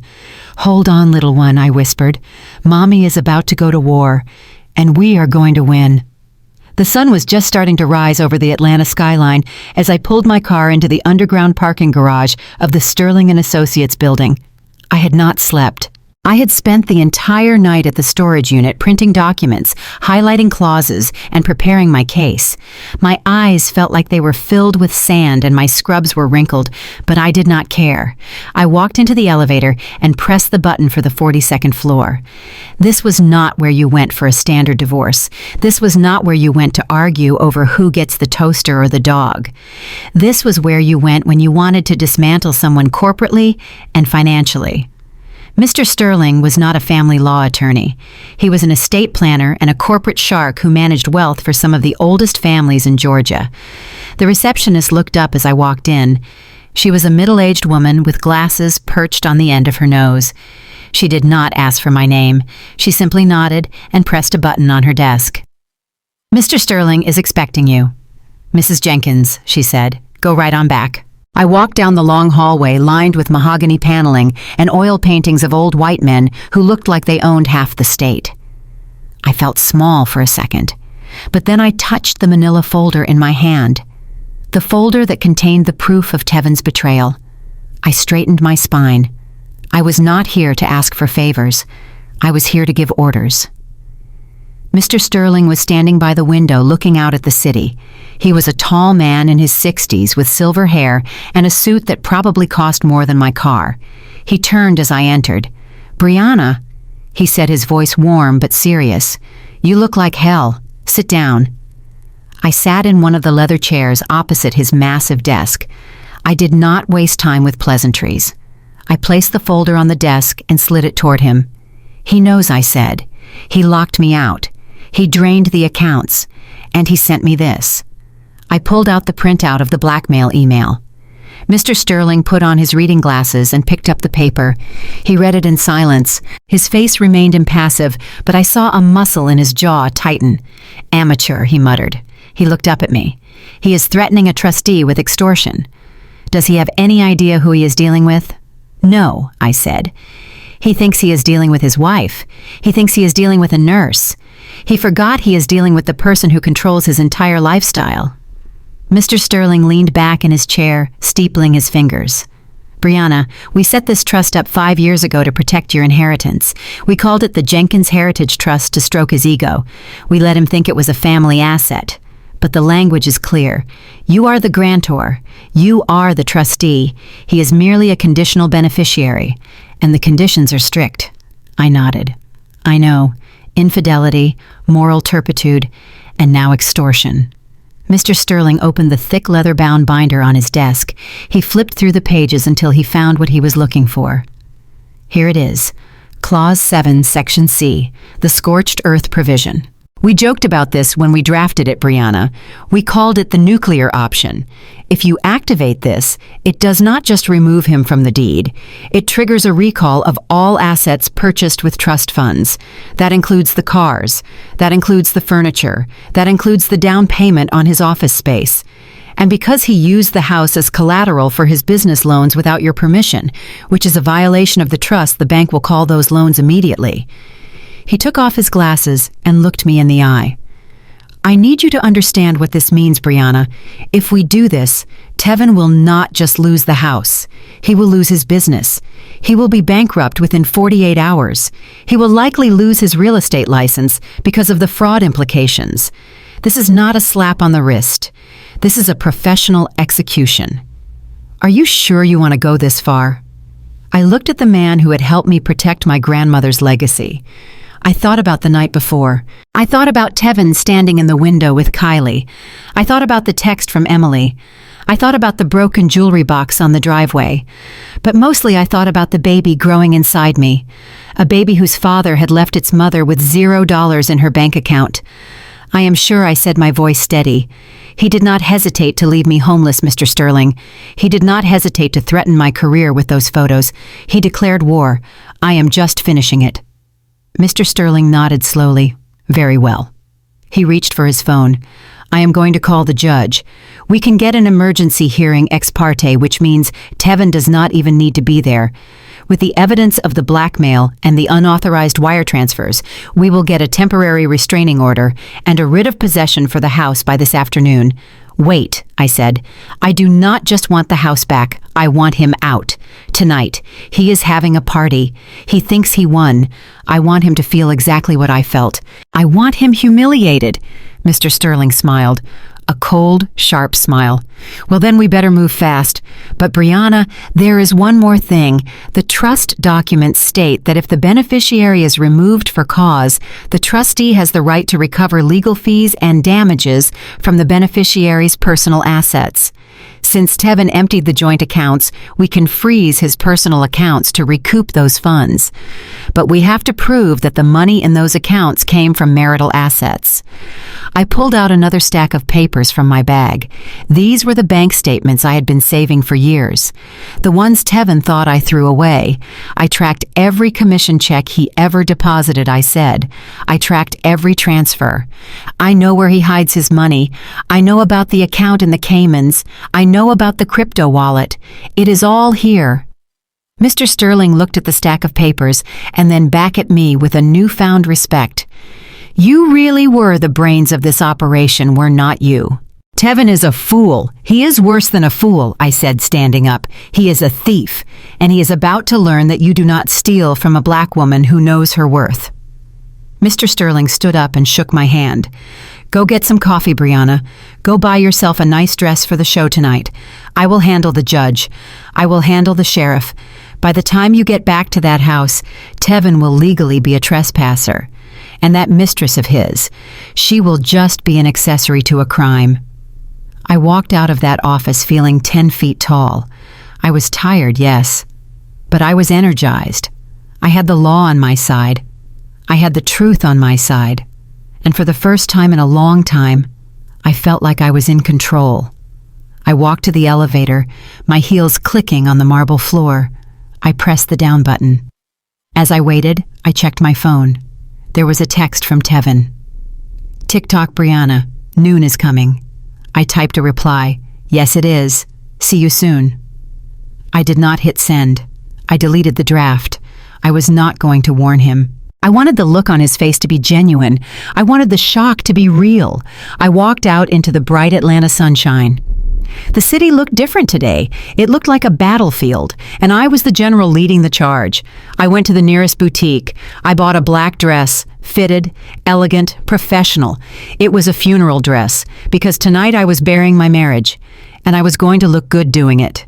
"Hold on, little one," I whispered. "Mommy is about to go to war, and we are going to win." The sun was just starting to rise over the Atlanta skyline as I pulled my car into the underground parking garage of the Sterling & Associates building. I had not slept. I had spent the entire night at the storage unit printing documents, highlighting clauses, and preparing my case. My eyes felt like they were filled with sand and my scrubs were wrinkled, but I did not care. I walked into the elevator and pressed the button for the 42nd floor. This was not where you went for a standard divorce. This was not where you went to argue over who gets the toaster or the dog. This was where you went when you wanted to dismantle someone corporately and financially. Mr. Sterling was not a family law attorney. He was an estate planner and a corporate shark who managed wealth for some of the oldest families in Georgia. The receptionist looked up as I walked in. She was a middle-aged woman with glasses perched on the end of her nose. She did not ask for my name. She simply nodded and pressed a button on her desk. "Mr. Sterling is expecting you." "Mrs. Jenkins," she said. "Go right on back." I walked down the long hallway lined with mahogany paneling and oil paintings of old white men who looked like they owned half the state. I felt small for a second, but then I touched the manila folder in my hand, the folder that contained the proof of Tevin's betrayal. I straightened my spine. I was not here to ask for favors. I was here to give orders. Mr. Sterling was standing by the window looking out at the city. He was a tall man in his 60s with silver hair and a suit that probably cost more than my car. He turned as I entered. "Brianna," he said, his voice warm but serious. "You look like hell. Sit down." I sat in one of the leather chairs opposite his massive desk. I did not waste time with pleasantries. I placed the folder on the desk and slid it toward him. "He knows," I said. "He locked me out. He drained the accounts, and he sent me this." I pulled out the printout of the blackmail email. Mr. Sterling put on his reading glasses and picked up the paper. He read it in silence. His face remained impassive, but I saw a muscle in his jaw tighten. "Amateur," he muttered. He looked up at me. "He is threatening a trustee with extortion. Does he have any idea who he is dealing with?" "No," I said. "He thinks he is dealing with his wife. He thinks he is dealing with a nurse. He forgot he is dealing with the person who controls his entire lifestyle." Mr. Sterling leaned back in his chair, steepling his fingers. "Brianna, we set this trust up 5 years ago to protect your inheritance. We called it the Jenkins Heritage Trust to stroke his ego. We let him think it was a family asset. But the language is clear. You are the grantor. You are the trustee. He is merely a conditional beneficiary. And the conditions are strict." I nodded. "I know. Infidelity, moral turpitude, and now extortion." Mr. Sterling opened the thick leather-bound binder on his desk. He flipped through the pages until he found what he was looking for. Here it is. Clause 7, Section C, the scorched earth provision. We joked about this when we drafted it, Brianna. We called it the nuclear option. If you activate this, it does not just remove him from the deed. It triggers a recall of all assets purchased with trust funds. That includes the cars. That includes the furniture. That includes the down payment on his office space. And because he used the house as collateral for his business loans without your permission, which is a violation of the trust, the bank will call those loans immediately. He took off his glasses and looked me in the eye. "I need you to understand what this means, Brianna. If we do this, Tevin will not just lose the house. He will lose his business. He will be bankrupt within 48 hours. He will likely lose his real estate license because of the fraud implications. This is not a slap on the wrist. This is a professional execution. Are you sure you want to go this far?" I looked at the man who had helped me protect my grandmother's legacy. I thought about the night before. I thought about Tevin standing in the window with Kylie. I thought about the text from Emily. I thought about the broken jewelry box on the driveway. But mostly I thought about the baby growing inside me. A baby whose father had left its mother with $0 in her bank account. I am sure I said, my voice steady. He did not hesitate to leave me homeless, Mr. Sterling. He did not hesitate to threaten my career with those photos. He declared war. I am just finishing it. Mr. Sterling nodded slowly. "Very well." He reached for his phone. "I am going to call the judge. We can get an emergency hearing ex parte, which means Tevin does not even need to be there. With the evidence of the blackmail and the unauthorized wire transfers, we will get a temporary restraining order and a writ of possession for the house by this afternoon." "Wait," I said. "I do not just want the house back. I want him out. Tonight. He is having a party. He thinks he won. I want him to feel exactly what I felt. I want him humiliated." Mr. Sterling smiled. A cold, sharp smile. "Well, then we better move fast. But Brianna, there is one more thing. The trust documents state that if the beneficiary is removed for cause, the trustee has the right to recover legal fees and damages from the beneficiary's personal assets. Since Tevin emptied the joint accounts, we can freeze his personal accounts to recoup those funds. But we have to prove that the money in those accounts came from marital assets." I pulled out another stack of papers from my bag. These were the bank statements I had been saving for years. The ones Tevin thought I threw away. I tracked every commission check he ever deposited, I said. I tracked every transfer. I know where he hides his money. I know about the account in the Caymans. I know about the crypto wallet. It is all here. Mr. Sterling looked at the stack of papers and then back at me with a newfound respect. "You really were the brains of this operation, were not you?" "Tevin is a fool. He is worse than a fool," I said, standing up. "He is a thief, and he is about to learn that you do not steal from a black woman who knows her worth." Mr. Sterling stood up and shook my hand. "Go get some coffee, Brianna. Go buy yourself a nice dress for the show tonight. I will handle the judge. I will handle the sheriff. By the time you get back to that house, Tevin will legally be a trespasser. And that mistress of his, she will just be an accessory to a crime." I walked out of that office feeling 10 feet tall. I was tired, yes, but I was energized. I had the law on my side. I had the truth on my side. And for the first time in a long time, I felt like I was in control. I walked to the elevator, my heels clicking on the marble floor. I pressed the down button. As I waited, I checked my phone. There was a text from Tevin. "TikTok Brianna, noon is coming." I typed a reply. "Yes, it is. See you soon." I did not hit send. I deleted the draft. I was not going to warn him. I wanted the look on his face to be genuine. I wanted the shock to be real. I walked out into the bright Atlanta sunshine. The city looked different today. It looked like a battlefield, and I was the general leading the charge. I went to the nearest boutique. I bought a black dress, fitted, elegant, professional. It was a funeral dress, because tonight I was burying my marriage, and I was going to look good doing it.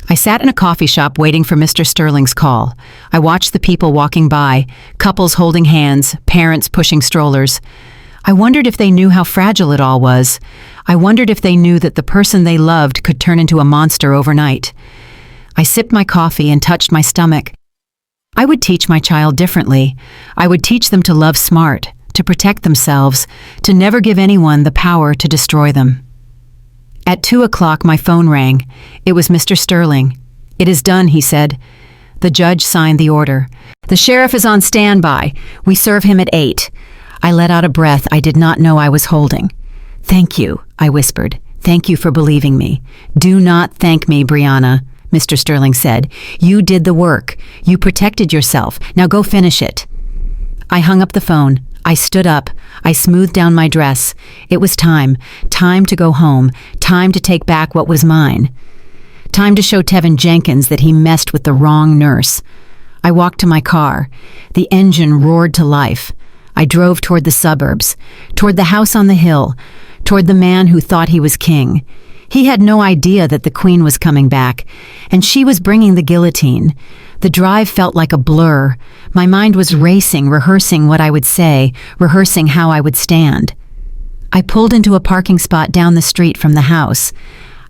I sat in a coffee shop waiting for Mr. Sterling's call. I watched the people walking by, couples holding hands, parents pushing strollers. I wondered if they knew how fragile it all was. I wondered if they knew that the person they loved could turn into a monster overnight. I sipped my coffee and touched my stomach. I would teach my child differently. I would teach them to love smart, to protect themselves, to never give anyone the power to destroy them. At 2 o'clock, my phone rang. It was Mr. Sterling. "It is done," he said. The judge signed the order. "The sheriff is on standby. We serve him at 8. I let out a breath I did not know I was holding. "Thank you," I whispered. "Thank you for believing me." "Do not thank me, Brianna," Mr. Sterling said. "You did the work. You protected yourself. Now go finish it." I hung up the phone. I stood up. I smoothed down my dress. It was time. Time to go home. Time to take back what was mine. Time to show Tevin Jenkins that he messed with the wrong nurse. I walked to my car. The engine roared to life. I drove toward the suburbs, toward the house on the hill, toward the man who thought he was king. He had no idea that the queen was coming back, and she was bringing the guillotine. The drive felt like a blur. My mind was racing, rehearsing what I would say, rehearsing how I would stand. I pulled into a parking spot down the street from the house.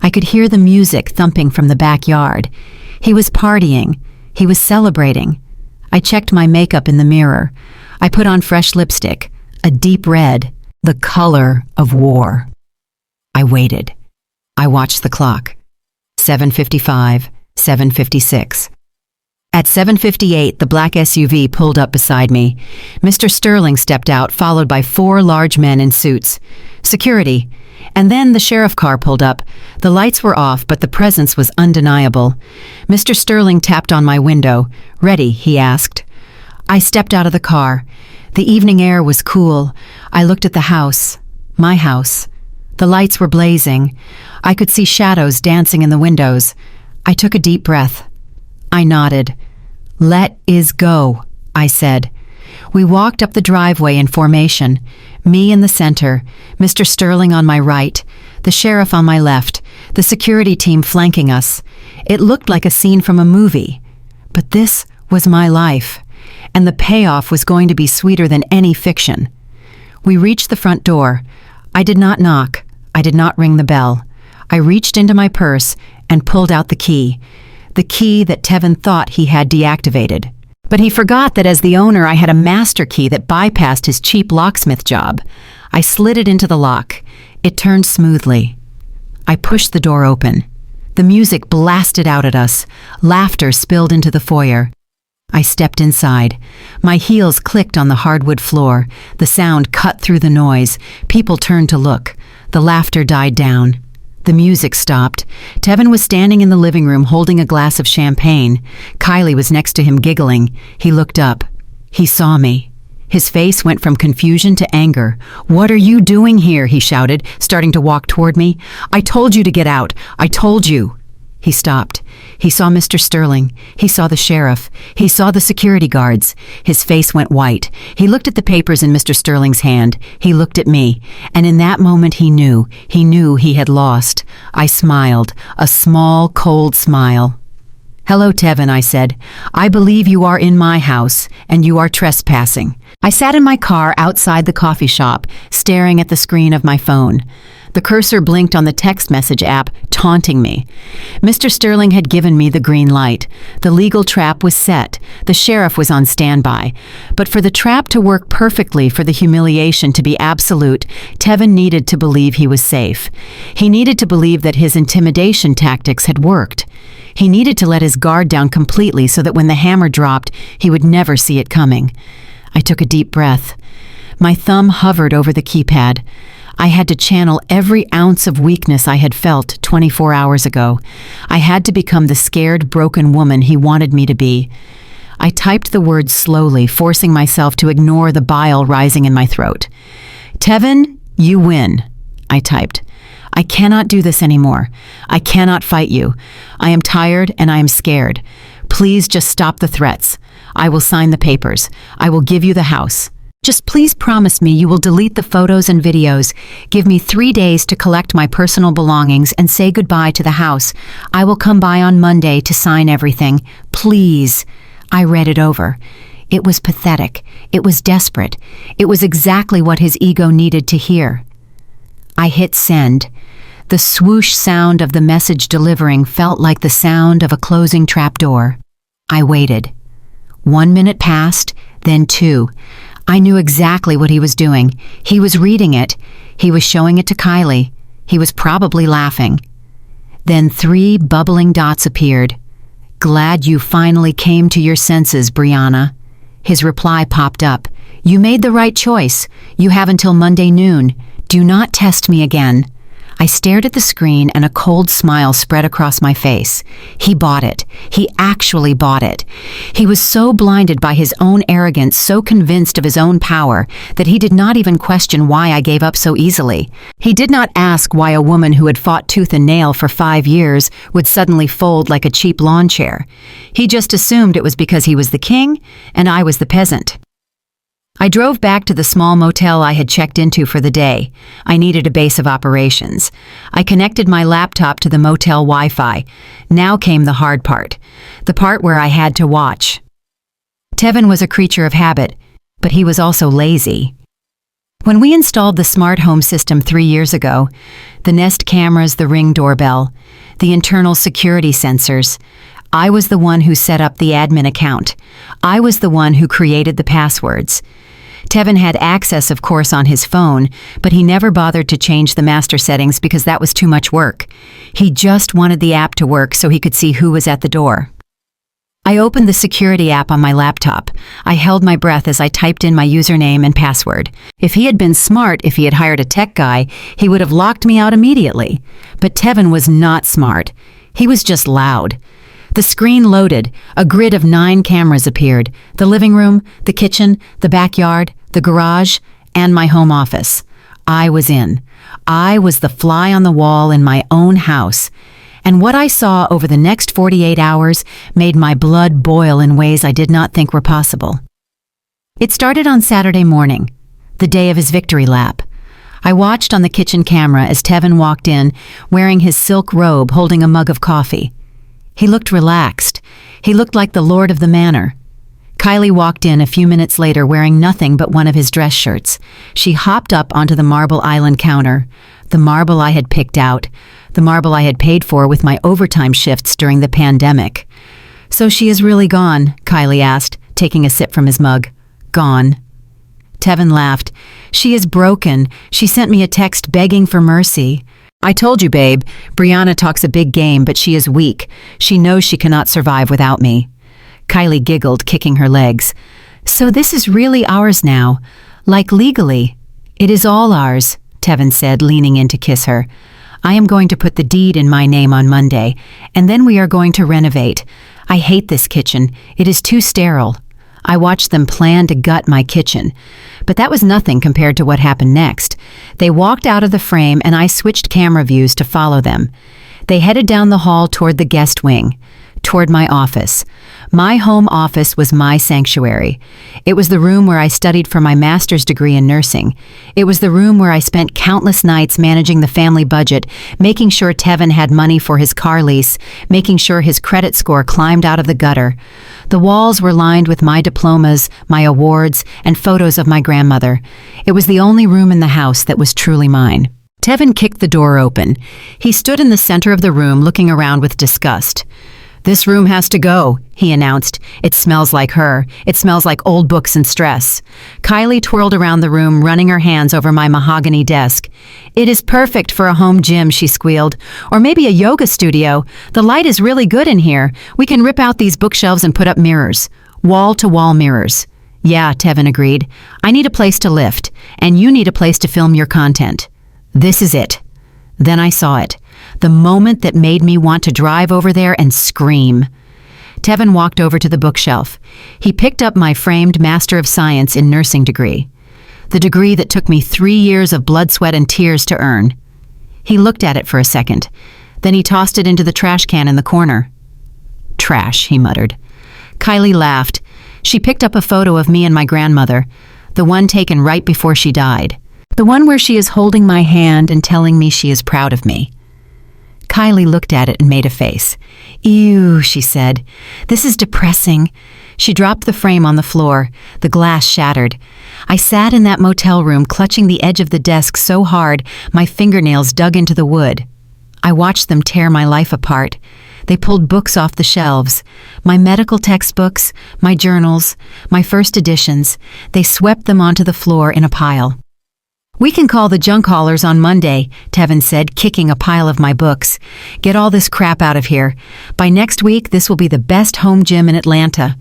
I could hear the music thumping from the backyard. He was partying. He was celebrating. I checked my makeup in the mirror. I put on fresh lipstick, a deep red, the color of war. I waited. I watched the clock. 7:55, 7:56. At 7:58, the black SUV pulled up beside me. Mr. Sterling stepped out, followed by 4 large men in suits. Security. And then the sheriff car pulled up. The lights were off, but the presence was undeniable. Mr. Sterling tapped on my window. "Ready?" he asked. I stepped out of the car. The evening air was cool. I looked at the house. My house. The lights were blazing. I could see shadows dancing in the windows. I took a deep breath. I nodded. "Let is go," I said. We walked up the driveway in formation. Me in the center, Mr. Sterling on my right, the sheriff on my left, the security team flanking us. It looked like a scene from a movie. But this was my life. And the payoff was going to be sweeter than any fiction. We reached the front door. I did not knock. I did not ring the bell. I reached into my purse and pulled out the key that Tevin thought he had deactivated. But he forgot that as the owner I had a master key that bypassed his cheap locksmith job. I slid it into the lock. It turned smoothly. I pushed the door open. The music blasted out at us. Laughter spilled into the foyer. I stepped inside. My heels clicked on the hardwood floor. The sound cut through the noise. People turned to look. The laughter died down. The music stopped. Tevin was standing in the living room holding a glass of champagne. Kylie was next to him giggling. He looked up. He saw me. His face went from confusion to anger. "What are you doing here?" he shouted, starting to walk toward me. "I told you to get out. I told you." He stopped. He saw Mr. Sterling. He saw the sheriff. He saw the security guards. His face went white. He looked at the papers in Mr. Sterling's hand. He looked at me. And in that moment he knew he had lost. I smiled, a small, cold smile. "Hello, Tevin," I said. "I believe you are in my house, and you are trespassing." I sat in my car outside the coffee shop, staring at the screen of my phone. The cursor blinked on the text message app, taunting me. Mr. Sterling had given me the green light. The legal trap was set. The sheriff was on standby. But for the trap to work perfectly, for the humiliation to be absolute, Tevin needed to believe he was safe. He needed to believe that his intimidation tactics had worked. He needed to let his guard down completely so that when the hammer dropped, he would never see it coming. I took a deep breath. My thumb hovered over the keypad. I had to channel every ounce of weakness I had felt 24 hours ago. I had to become the scared, broken woman he wanted me to be. I typed the words slowly, forcing myself to ignore the bile rising in my throat. "Tevin, you win," I typed. "I cannot do this anymore. I cannot fight you. I am tired and I am scared. Please just stop the threats. I will sign the papers. I will give you the house. Just please promise me you will delete the photos and videos. Give me 3 days to collect my personal belongings and say goodbye to the house. I will come by on Monday to sign everything. Please." I read it over. It was pathetic. It was desperate. It was exactly what his ego needed to hear. I hit send. The swoosh sound of the message delivering felt like the sound of a closing trapdoor. I waited. 1 minute passed, then 2. I knew exactly what he was doing. He was reading it. He was showing it to Kylie. He was probably laughing. Then 3 bubbling dots appeared. "Glad you finally came to your senses, Brianna." His reply popped up. "You made the right choice. You have until Monday noon. Do not test me again." I stared at the screen and a cold smile spread across my face. He bought it. He actually bought it. He was so blinded by his own arrogance, so convinced of his own power, that he did not even question why I gave up so easily. He did not ask why a woman who had fought tooth and nail for 5 years would suddenly fold like a cheap lawn chair. He just assumed it was because he was the king and I was the peasant. I drove back to the small motel I had checked into for the day. I needed a base of operations. I connected my laptop to the motel Wi-Fi. Now came the hard part. The part where I had to watch. Tevin was a creature of habit, but he was also lazy. When we installed the smart home system 3 years ago, the Nest cameras, the Ring doorbell, the internal security sensors, I was the one who set up the admin account. I was the one who created the passwords. Tevin had access, of course, on his phone, but he never bothered to change the master settings because that was too much work. He just wanted the app to work so he could see who was at the door. I opened the security app on my laptop. I held my breath as I typed in my username and password. If he had been smart, if he had hired a tech guy, he would have locked me out immediately. But Tevin was not smart. He was just loud. The screen loaded. A grid of 9 cameras appeared. The living room, the kitchen, the backyard, the garage, and my home office. I was in. I was the fly on the wall in my own house. And what I saw over the next 48 hours made my blood boil in ways I did not think were possible. It started on Saturday morning, the day of his victory lap. I watched on the kitchen camera as Tevin walked in, wearing his silk robe, holding a mug of coffee. He looked relaxed. He looked like the lord of the manor. Kylie walked in a few minutes later wearing nothing but one of his dress shirts. She hopped up onto the marble island counter, the marble I had picked out, the marble I had paid for with my overtime shifts during the pandemic. "So she is really gone?" Kylie asked, taking a sip from his mug. "Gone." Tevin laughed. "She is broken. She sent me a text begging for mercy." "I told you, babe, Brianna talks a big game, but she is weak. She knows she cannot survive without me." Kylie giggled, kicking her legs. "So this is really ours now, like legally?" "It is all ours," Tevin said, leaning in to kiss her. "I am going to put the deed in my name on Monday, and then we are going to renovate. I hate this kitchen. It is too sterile." I watched them plan to gut my kitchen. But that was nothing compared to what happened next. They walked out of the frame and I switched camera views to follow them. They headed down the hall toward the guest wing, toward my office. My home office was my sanctuary. It was the room where I studied for my master's degree in nursing. It was the room where I spent countless nights managing the family budget, making sure Tevin had money for his car lease, making sure his credit score climbed out of the gutter. The walls were lined with my diplomas, my awards, and photos of my grandmother. It was the only room in the house that was truly mine. Tevin kicked the door open. He stood in the center of the room looking around with disgust. "This room has to go," he announced. "It smells like her. It smells like old books and stress." Kylie twirled around the room, running her hands over my mahogany desk. "It is perfect for a home gym," she squealed. "Or maybe a yoga studio. The light is really good in here. We can rip out these bookshelves and put up mirrors. Wall-to-wall mirrors." "Yeah," Tevin agreed. "I need a place to lift, and you need a place to film your content. This is it." Then I saw it. The moment that made me want to drive over there and scream. Tevin walked over to the bookshelf. He picked up my framed Master of Science in Nursing degree. The degree that took me 3 years of blood, sweat, and tears to earn. He looked at it for a second. Then he tossed it into the trash can in the corner. "Trash," he muttered. Kylie laughed. She picked up a photo of me and my grandmother, the one taken right before she died. The one where she is holding my hand and telling me she is proud of me. Kylie looked at it and made a face. "Ew," she said. "This is depressing." She dropped the frame on the floor. The glass shattered. I sat in that motel room clutching the edge of the desk so hard my fingernails dug into the wood. I watched them tear my life apart. They pulled books off the shelves. My medical textbooks, my journals, my first editions. They swept them onto the floor in a pile. "We can call the junk haulers on Monday," Tevin said, kicking a pile of my books. "Get all this crap out of here. By next week, this will be the best home gym in Atlanta."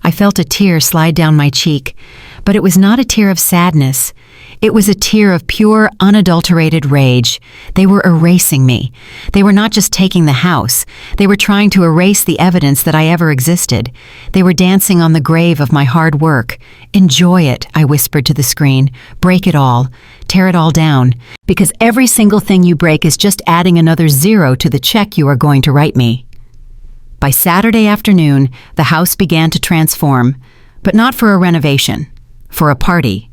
I felt a tear slide down my cheek, but it was not a tear of sadness. It was a tear of pure, unadulterated rage. They were erasing me. They were not just taking the house. They were trying to erase the evidence that I ever existed. They were dancing on the grave of my hard work. "Enjoy it," I whispered to the screen. "Break it all. Tear it all down. Because every single thing you break is just adding another zero to the check you are going to write me." By Saturday afternoon, the house began to transform, but not for a renovation, for a party.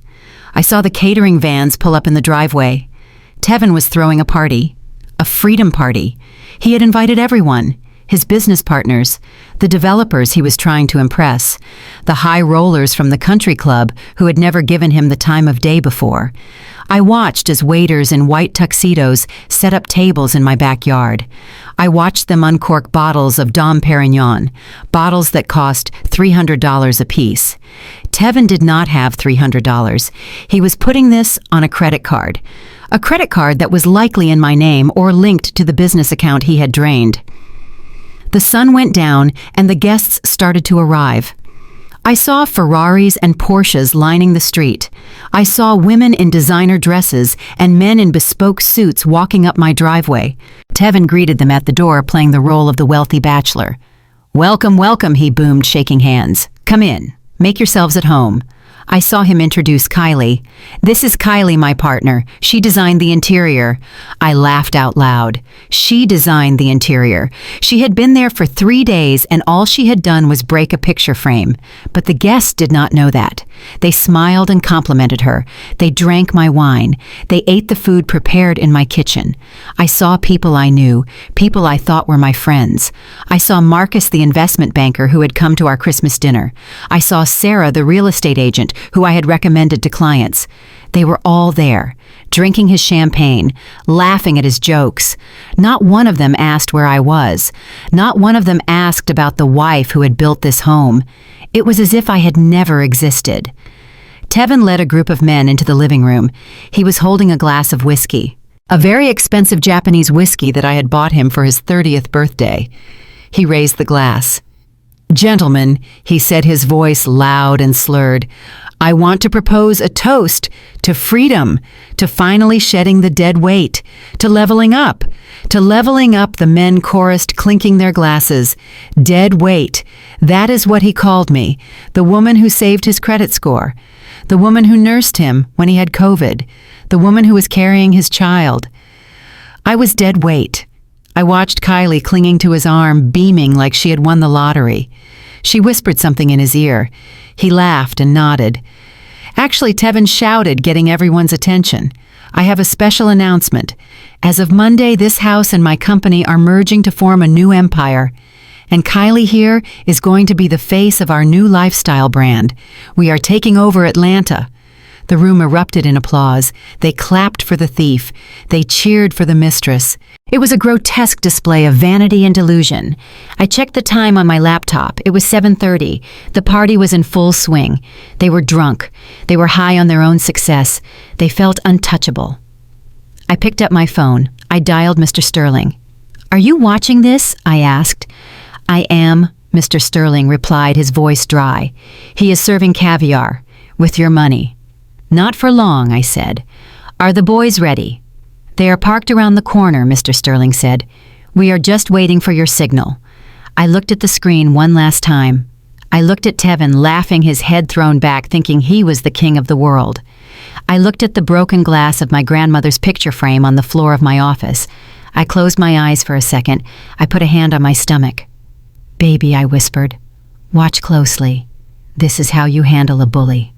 I saw the catering vans pull up in the driveway. Tevin was throwing a party, a freedom party. He had invited everyone, his business partners, the developers he was trying to impress, the high rollers from the country club who had never given him the time of day before. I watched as waiters in white tuxedos set up tables in my backyard. I watched them uncork bottles of Dom Perignon, bottles that cost $300 apiece. Tevin did not have $300. He was putting this on a credit card that was likely in my name or linked to the business account he had drained. The sun went down and the guests started to arrive. I saw Ferraris and Porsches lining the street. I saw women in designer dresses and men in bespoke suits walking up my driveway. Tevin greeted them at the door, playing the role of the wealthy bachelor. "Welcome, welcome," he boomed, shaking hands. "Come in. Make yourselves at home." I saw him introduce Kylie. "This is Kylie, my partner. She designed the interior." I laughed out loud. She designed the interior. She had been there for 3 days and all she had done was break a picture frame. But the guests did not know that. They smiled and complimented her. They drank my wine. They ate the food prepared in my kitchen. I saw people I knew, people I thought were my friends. I saw Marcus, the investment banker who had come to our Christmas dinner. I saw Sarah, the real estate agent, who I had recommended to clients. They were all there, drinking his champagne, laughing at his jokes. Not one of them asked where I was. Not one of them asked about the wife who had built this home. It was as if I had never existed. Tevin led a group of men into the living room. He was holding a glass of whiskey, a very expensive Japanese whiskey that I had bought him for his 30th birthday. He raised the glass. "Gentlemen," he said, his voice loud and slurred, "I want to propose a toast to freedom, to finally shedding the dead weight, to leveling up." To leveling up, the men chorused, clinking their glasses. Dead weight. That is what he called me. The woman who saved his credit score. The woman who nursed him when he had COVID. The woman who was carrying his child. I was dead weight. I watched Kylie clinging to his arm, beaming like she had won the lottery. She whispered something in his ear. He laughed and nodded. Actually, Tevin shouted, getting everyone's attention. "I have a special announcement. As of Monday, this house and my company are merging to form a new empire. And Kylie here is going to be the face of our new lifestyle brand. We are taking over Atlanta. The room erupted in applause. They clapped for the thief. They cheered for the mistress. It was a grotesque display of vanity and delusion. I checked the time on my laptop. It was 7:30. The party was in full swing. They were drunk. They were high on their own success. They felt untouchable. I picked up my phone. I dialed Mr. Sterling. "Are you watching this?" I asked. "I am," Mr. Sterling replied, his voice dry. "He is serving caviar. With your money." "Not for long," I said. "Are the boys ready?" "They are parked around the corner," Mr. Sterling said. "We are just waiting for your signal." I looked at the screen one last time. I looked at Tevin laughing, his head thrown back, thinking he was the king of the world. I looked at the broken glass of my grandmother's picture frame on the floor of my office. I closed my eyes for a second. I put a hand on my stomach. "Baby," I whispered, "watch closely. This is how you handle a bully."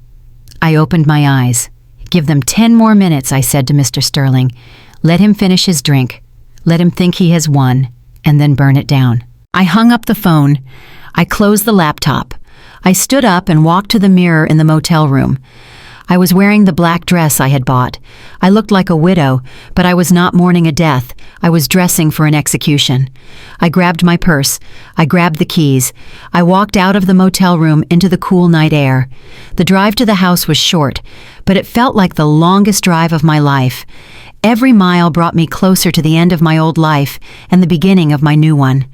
I opened my eyes. "Give them 10 more minutes," I said to Mr. Sterling. "Let him finish his drink. Let him think he has won, and then burn it down." I hung up the phone. I closed the laptop. I stood up and walked to the mirror in the motel room. I was wearing the black dress I had bought. I looked like a widow, but I was not mourning a death. I was dressing for an execution. I grabbed my purse. I grabbed the keys. I walked out of the motel room into the cool night air. The drive to the house was short, but it felt like the longest drive of my life. Every mile brought me closer to the end of my old life and the beginning of my new one.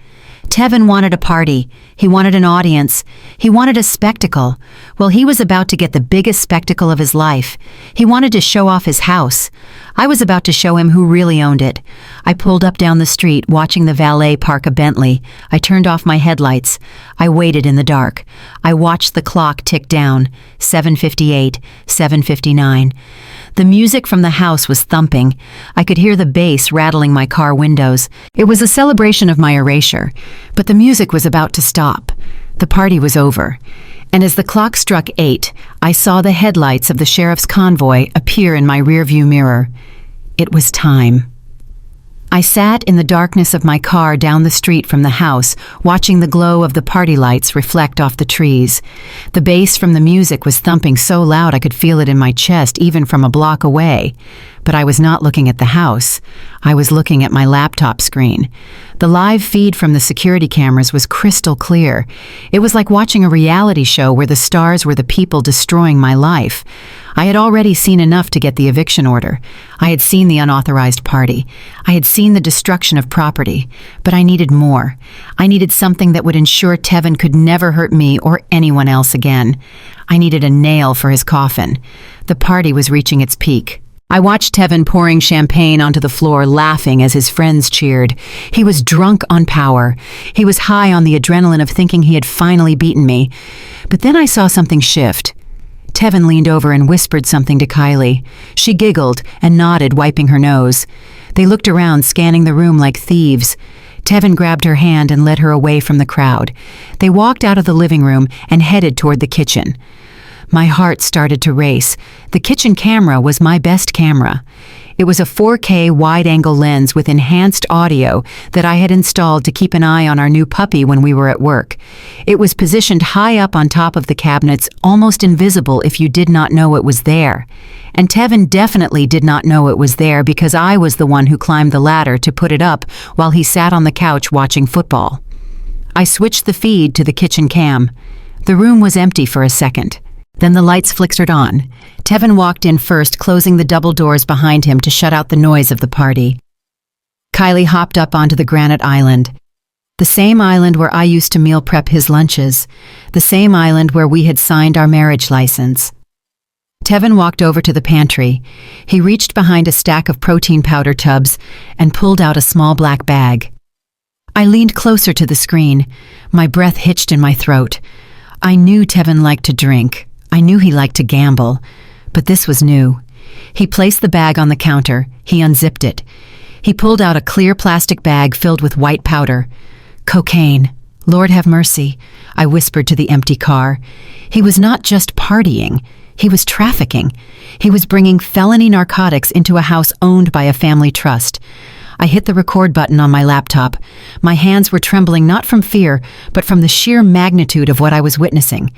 Tevin wanted a party. He wanted an audience. He wanted a spectacle. Well, he was about to get the biggest spectacle of his life. He wanted to show off his house. I was about to show him who really owned it. I pulled up down the street, watching the valet park a Bentley. I turned off my headlights. I waited in the dark. I watched the clock tick down. 7:58, 7:59. The music from the house was thumping. I could hear the bass rattling my car windows. It was a celebration of my erasure, but the music was about to stop. The party was over. And as the clock struck 8, I saw the headlights of the sheriff's convoy appear in my rearview mirror. It was time. I sat in the darkness of my car down the street from the house, watching the glow of the party lights reflect off the trees. The bass from the music was thumping so loud I could feel it in my chest even from a block away. But I was not looking at the house. I was looking at my laptop screen. The live feed from the security cameras was crystal clear. It was like watching a reality show where the stars were the people destroying my life. I had already seen enough to get the eviction order. I had seen the unauthorized party. I had seen the destruction of property. But I needed more. I needed something that would ensure Tevin could never hurt me or anyone else again. I needed a nail for his coffin. The party was reaching its peak. I watched Tevin pouring champagne onto the floor, laughing as his friends cheered. He was drunk on power. He was high on the adrenaline of thinking he had finally beaten me. But then I saw something shift. Tevin leaned over and whispered something to Kylie. She giggled and nodded, wiping her nose. They looked around, scanning the room like thieves. Tevin grabbed her hand and led her away from the crowd. They walked out of the living room and headed toward the kitchen. My heart started to race. The kitchen camera was my best camera. It was a 4K wide-angle lens with enhanced audio that I had installed to keep an eye on our new puppy when we were at work. It was positioned high up on top of the cabinets, almost invisible if you did not know it was there. And Tevin definitely did not know it was there because I was the one who climbed the ladder to put it up while he sat on the couch watching football. I switched the feed to the kitchen cam. The room was empty for a second. Then the lights flickered on. Tevin walked in first, closing the double doors behind him to shut out the noise of the party. Kylie hopped up onto the granite island. The same island where I used to meal prep his lunches. The same island where we had signed our marriage license. Tevin walked over to the pantry. He reached behind a stack of protein powder tubs and pulled out a small black bag. I leaned closer to the screen. My breath hitched in my throat. I knew Tevin liked to drink. I knew he liked to gamble, but this was new. He placed the bag on the counter. He unzipped it. He pulled out a clear plastic bag filled with white powder. Cocaine. Lord have mercy, I whispered to the empty car. He was not just partying. He was trafficking. He was bringing felony narcotics into a house owned by a family trust. I hit the record button on my laptop. My hands were trembling not from fear, but from the sheer magnitude of what I was witnessing.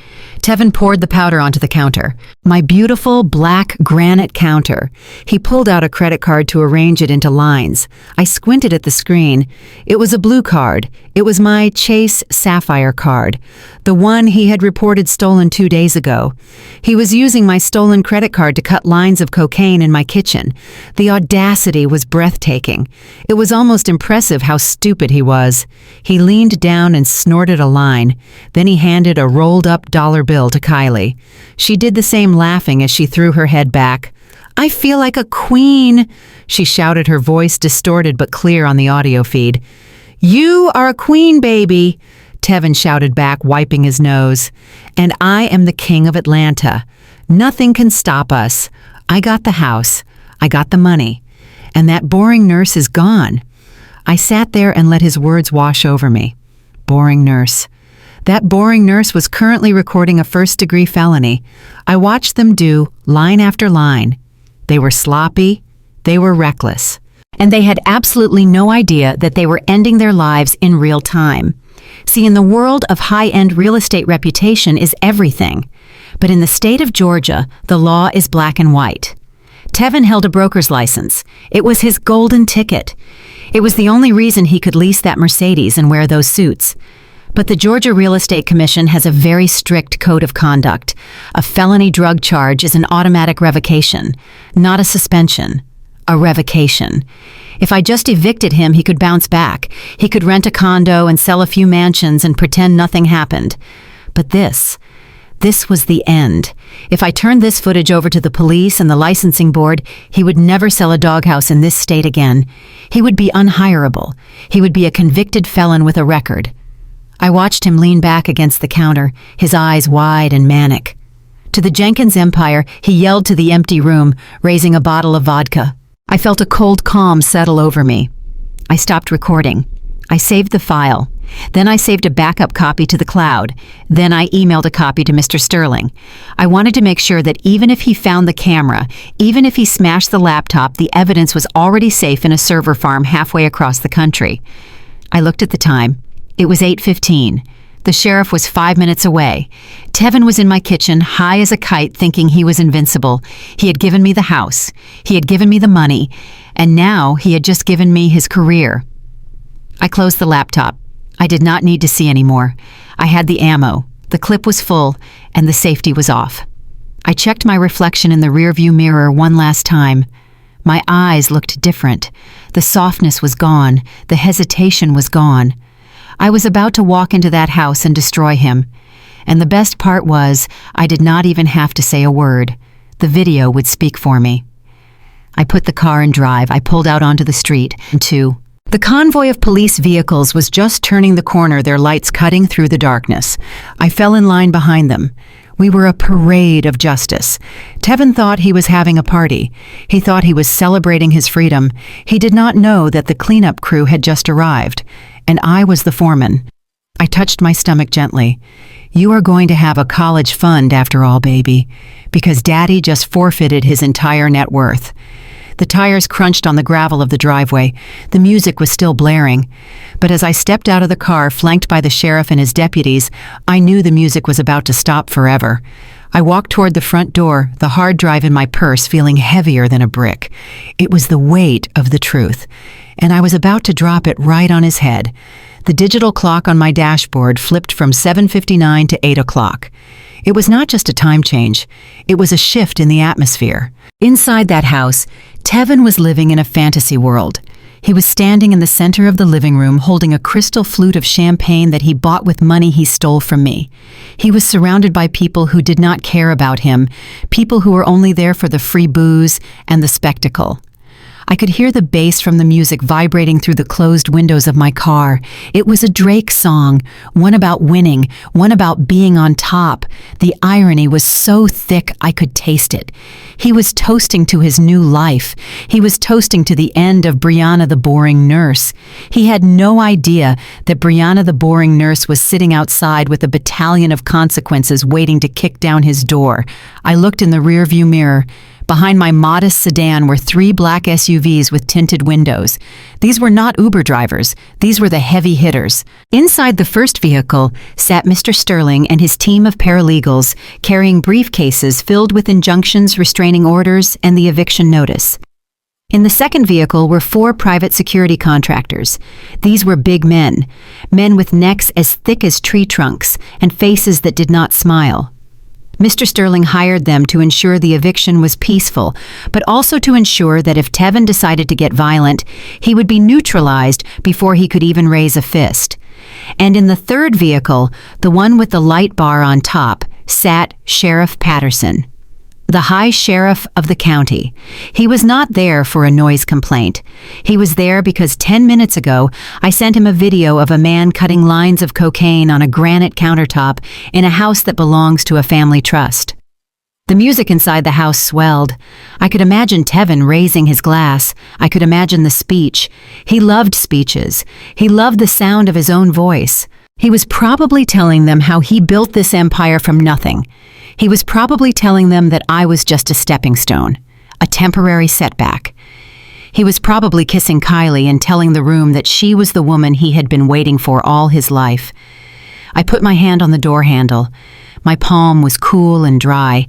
Tevin poured the powder onto the counter. My beautiful black granite counter. He pulled out a credit card to arrange it into lines. I squinted at the screen. It was a blue card. It was my Chase Sapphire card, the one he had reported stolen 2 days ago. He was using my stolen credit card to cut lines of cocaine in my kitchen. The audacity was breathtaking. It was almost impressive how stupid he was. He leaned down and snorted a line. Then he handed a rolled-up dollar bill to Kylie. She did the same, laughing as she threw her head back. "I feel like a queen," she shouted, her voice distorted but clear on the audio feed. "You are a queen, baby," Tevin shouted back, wiping his nose. "And I am the king of Atlanta. Nothing can stop us. I got the house. I got the money. And that boring nurse is gone." I sat there and let his words wash over me. Boring nurse. That boring nurse was currently recording a first-degree felony. I watched them do line after line. They were sloppy. They were reckless. And they had absolutely no idea that they were ending their lives in real time. See, in the world of high-end real estate, reputation is everything. But in the state of Georgia, the law is black and white. Tevin held a broker's license. It was his golden ticket. It was the only reason he could lease that Mercedes and wear those suits. But the Georgia Real Estate Commission has a very strict code of conduct. A felony drug charge is an automatic revocation, not a suspension. A revocation. If I just evicted him, he could bounce back. He could rent a condo and sell a few mansions and pretend nothing happened. But this was the end. If I turned this footage over to the police and the licensing board, he would never sell a doghouse in this state again. He would be unhireable. He would be a convicted felon with a record. I watched him lean back against the counter, his eyes wide and manic. To the Jenkins empire, he yelled to the empty room, raising a bottle of vodka. I felt a cold calm settle over me. I stopped recording. I saved the file. Then I saved a backup copy to the cloud. Then I emailed a copy to Mr. Sterling. I wanted to make sure that even if he found the camera, even if he smashed the laptop, the evidence was already safe in a server farm halfway across the country. I looked at the time. It was 8:15. The sheriff was 5 minutes away. Tevin was in my kitchen, high as a kite, thinking he was invincible. He had given me the house. He had given me the money. And now he had just given me his career. I closed the laptop. I did not need to see anymore. I had the ammo. The clip was full, and the safety was off. I checked my reflection in the rearview mirror one last time. My eyes looked different. The softness was gone. The hesitation was gone. I was about to walk into that house and destroy him. And the best part was, I did not even have to say a word. The video would speak for me. I put the car in drive. I pulled out onto the street. The convoy of police vehicles was just turning the corner, their lights cutting through the darkness. I fell in line behind them. We were a parade of justice. Tevin thought he was having a party. He thought he was celebrating his freedom. He did not know that the cleanup crew had just arrived. And I was the foreman. I touched my stomach gently. "You are going to have a college fund after all, baby, because Daddy just forfeited his entire net worth." The tires crunched on the gravel of the driveway. The music was still blaring. But as I stepped out of the car, flanked by the sheriff and his deputies, I knew the music was about to stop forever. I walked toward the front door, the hard drive in my purse feeling heavier than a brick. It was the weight of the truth. And I was about to drop it right on his head. The digital clock on my dashboard flipped from 7:59 to 8 o'clock. It was not just a time change. It was a shift in the atmosphere. Inside that house, Tevin was living in a fantasy world. He was standing in the center of the living room holding a crystal flute of champagne that he bought with money he stole from me. He was surrounded by people who did not care about him, people who were only there for the free booze and the spectacle. I could hear the bass from the music vibrating through the closed windows of my car. It was a Drake song, one about winning, one about being on top. The irony was so thick I could taste it. He was toasting to his new life. He was toasting to the end of Brianna the boring nurse. He had no idea that Brianna the boring nurse was sitting outside with a battalion of consequences waiting to kick down his door. I looked in the rearview mirror. Behind my modest sedan were 3 black SUVs with tinted windows. These were not Uber drivers. These were the heavy hitters. Inside the first vehicle sat Mr. Sterling and his team of paralegals carrying briefcases filled with injunctions, restraining orders, and the eviction notice. In the second vehicle were 4 private security contractors. These were big men with necks as thick as tree trunks and faces that did not smile. Mr. Sterling hired them to ensure the eviction was peaceful, but also to ensure that if Tevin decided to get violent, he would be neutralized before he could even raise a fist. And in the third vehicle, the one with the light bar on top, sat Sheriff Patterson, the High Sheriff of the county. He was not there for a noise complaint. He was there because 10 minutes ago, I sent him a video of a man cutting lines of cocaine on a granite countertop in a house that belongs to a family trust. The music inside the house swelled. I could imagine Tevin raising his glass. I could imagine the speech. He loved speeches. He loved the sound of his own voice. He was probably telling them how he built this empire from nothing. He was probably telling them that I was just a stepping stone, a temporary setback. He was probably kissing Kylie and telling the room that she was the woman he had been waiting for all his life. I put my hand on the door handle. My palm was cool and dry.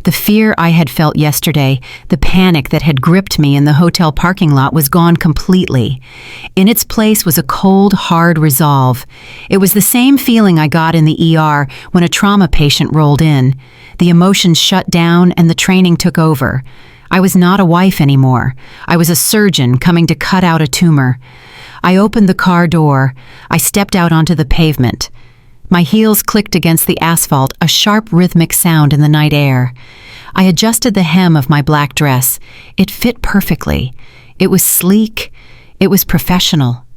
The fear I had felt yesterday, the panic that had gripped me in the hotel parking lot was gone completely. In its place was a cold, hard resolve. It was the same feeling I got in the ER when a trauma patient rolled in. The emotions shut down and the training took over. I was not a wife anymore. I was a surgeon coming to cut out a tumor. I opened the car door. I stepped out onto the pavement. My heels clicked against the asphalt, a sharp rhythmic sound in the night air. I adjusted the hem of my black dress. It fit perfectly. It was sleek. It was professional.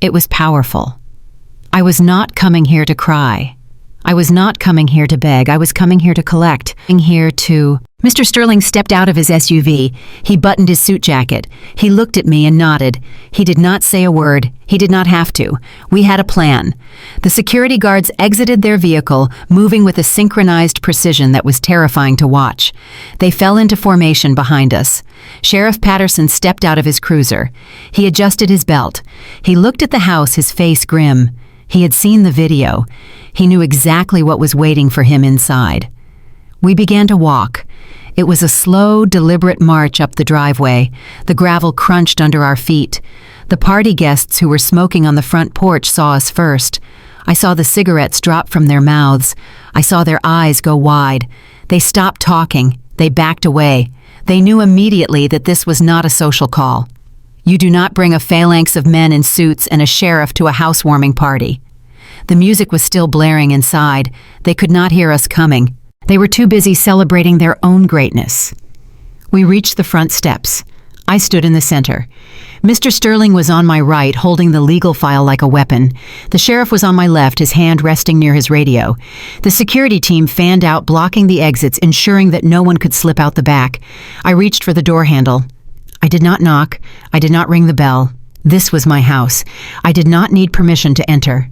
It was powerful. I was not coming here to cry. I was not coming here to beg. I was coming here to collect. Mr. Sterling stepped out of his SUV. He buttoned his suit jacket. He looked at me and nodded. He did not say a word. He did not have to. We had a plan. The security guards exited their vehicle, moving with a synchronized precision that was terrifying to watch. They fell into formation behind us. Sheriff Patterson stepped out of his cruiser. He adjusted his belt. He looked at the house, his face grim. He had seen the video. He knew exactly what was waiting for him inside. We began to walk. It was a slow, deliberate march up the driveway. The gravel crunched under our feet. The party guests who were smoking on the front porch saw us first. I saw the cigarettes drop from their mouths. I saw their eyes go wide. They stopped talking. They backed away. They knew immediately that this was not a social call. You do not bring a phalanx of men in suits and a sheriff to a housewarming party. The music was still blaring inside. They could not hear us coming. They were too busy celebrating their own greatness. We reached the front steps. I stood in the center. Mr. Sterling was on my right, holding the legal file like a weapon. The sheriff was on my left, his hand resting near his radio. The security team fanned out, blocking the exits, ensuring that no one could slip out the back. I reached for the door handle. I did not knock. I did not ring the bell. This was my house. I did not need permission to enter.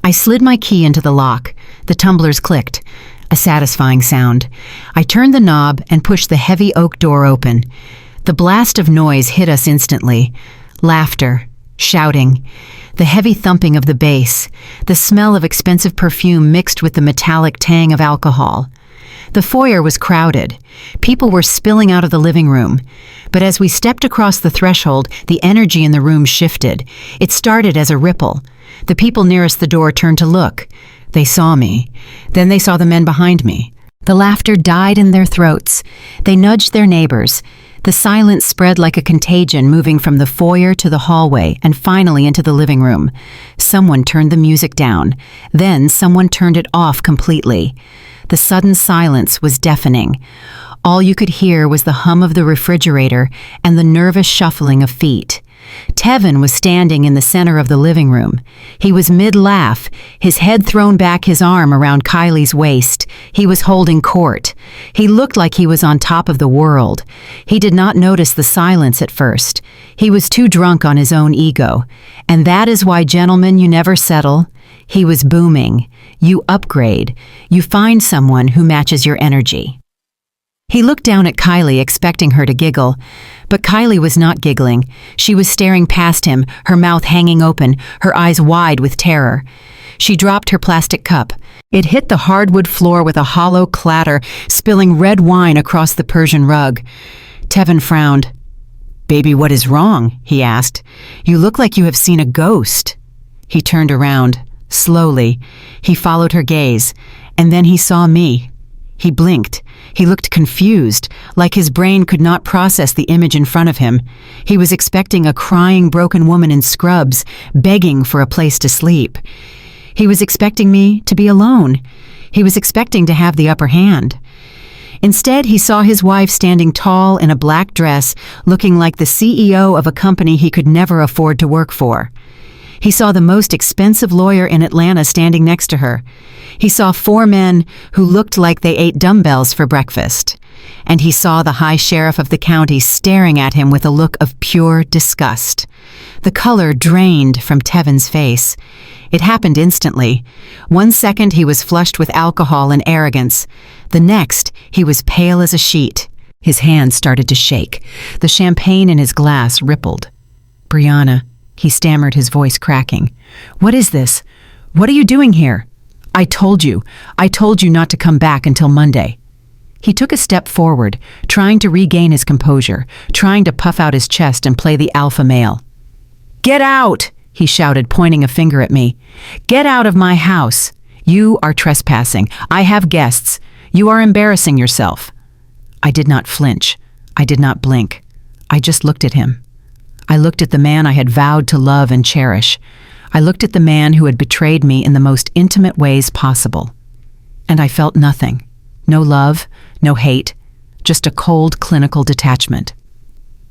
I slid my key into the lock. The tumblers clicked. A satisfying sound. I turned the knob and pushed the heavy oak door open. The blast of noise hit us instantly. Laughter, shouting, the heavy thumping of the bass, the smell of expensive perfume mixed with the metallic tang of alcohol. The foyer was crowded. People were spilling out of the living room. But as we stepped across the threshold, the energy in the room shifted. It started as a ripple. The people nearest the door turned to look. They saw me. Then they saw the men behind me. The laughter died in their throats. They nudged their neighbors. The silence spread like a contagion, moving from the foyer to the hallway and finally into the living room. Someone turned the music down. Then someone turned it off completely. The sudden silence was deafening. All you could hear was the hum of the refrigerator and the nervous shuffling of feet. Tevin was standing in the center of the living room. He was mid-laugh, his head thrown back, his arm around Kylie's waist. He was holding court. He looked like he was on top of the world. He did not notice the silence at first. He was too drunk on his own ego. And that is why, gentlemen, you never settle. He was booming. You upgrade. You find someone who matches your energy. He looked down at Kylie, expecting her to giggle. But Kylie was not giggling. She was staring past him, her mouth hanging open, her eyes wide with terror. She dropped her plastic cup. It hit the hardwood floor with a hollow clatter, spilling red wine across the Persian rug. Tevin frowned. "Baby, what is wrong?" he asked. "You look like you have seen a ghost." He turned around. Slowly, he followed her gaze, and then he saw me. He blinked. He looked confused, like his brain could not process the image in front of him. He was expecting a crying, broken woman in scrubs, begging for a place to sleep. He was expecting me to be alone. He was expecting to have the upper hand. Instead, he saw his wife standing tall in a black dress, looking like the CEO of a company he could never afford to work for. He saw the most expensive lawyer in Atlanta standing next to her. He saw 4 men who looked like they ate dumbbells for breakfast. And he saw the high sheriff of the county staring at him with a look of pure disgust. The color drained from Tevin's face. It happened instantly. 1 second he was flushed with alcohol and arrogance. The next, he was pale as a sheet. His hands started to shake. The champagne in his glass rippled. "Brianna," he stammered, his voice cracking. "What is this? What are you doing here?" I told you not to come back until Monday." He took a step forward, trying to regain his composure, trying to puff out his chest and play the alpha male. "Get out!" he shouted, pointing a finger at me. "Get out of my house. You are trespassing. I have guests. You are embarrassing yourself." I did not flinch. I did not blink. I just looked at him. I looked at the man I had vowed to love and cherish. I looked at the man who had betrayed me in the most intimate ways possible. And I felt nothing. No love, no hate, just a cold clinical detachment.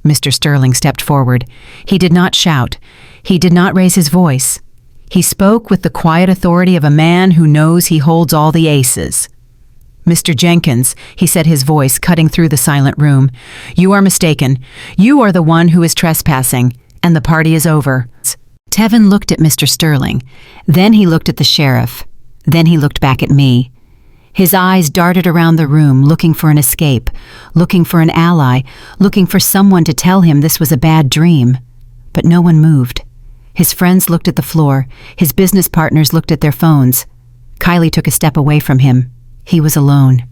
Mr. Sterling stepped forward. He did not shout. He did not raise his voice. He spoke with the quiet authority of a man who knows he holds all the aces. "Mr. Jenkins," he said, his voice cutting through the silent room, "you are mistaken. You are the one who is trespassing, and the party is over." Tevin looked at Mr. Sterling. Then he looked at the sheriff. Then he looked back at me. His eyes darted around the room, looking for an escape, looking for an ally, looking for someone to tell him this was a bad dream. But no one moved. His friends looked at the floor. His business partners looked at their phones. Kylie took a step away from him. He was alone.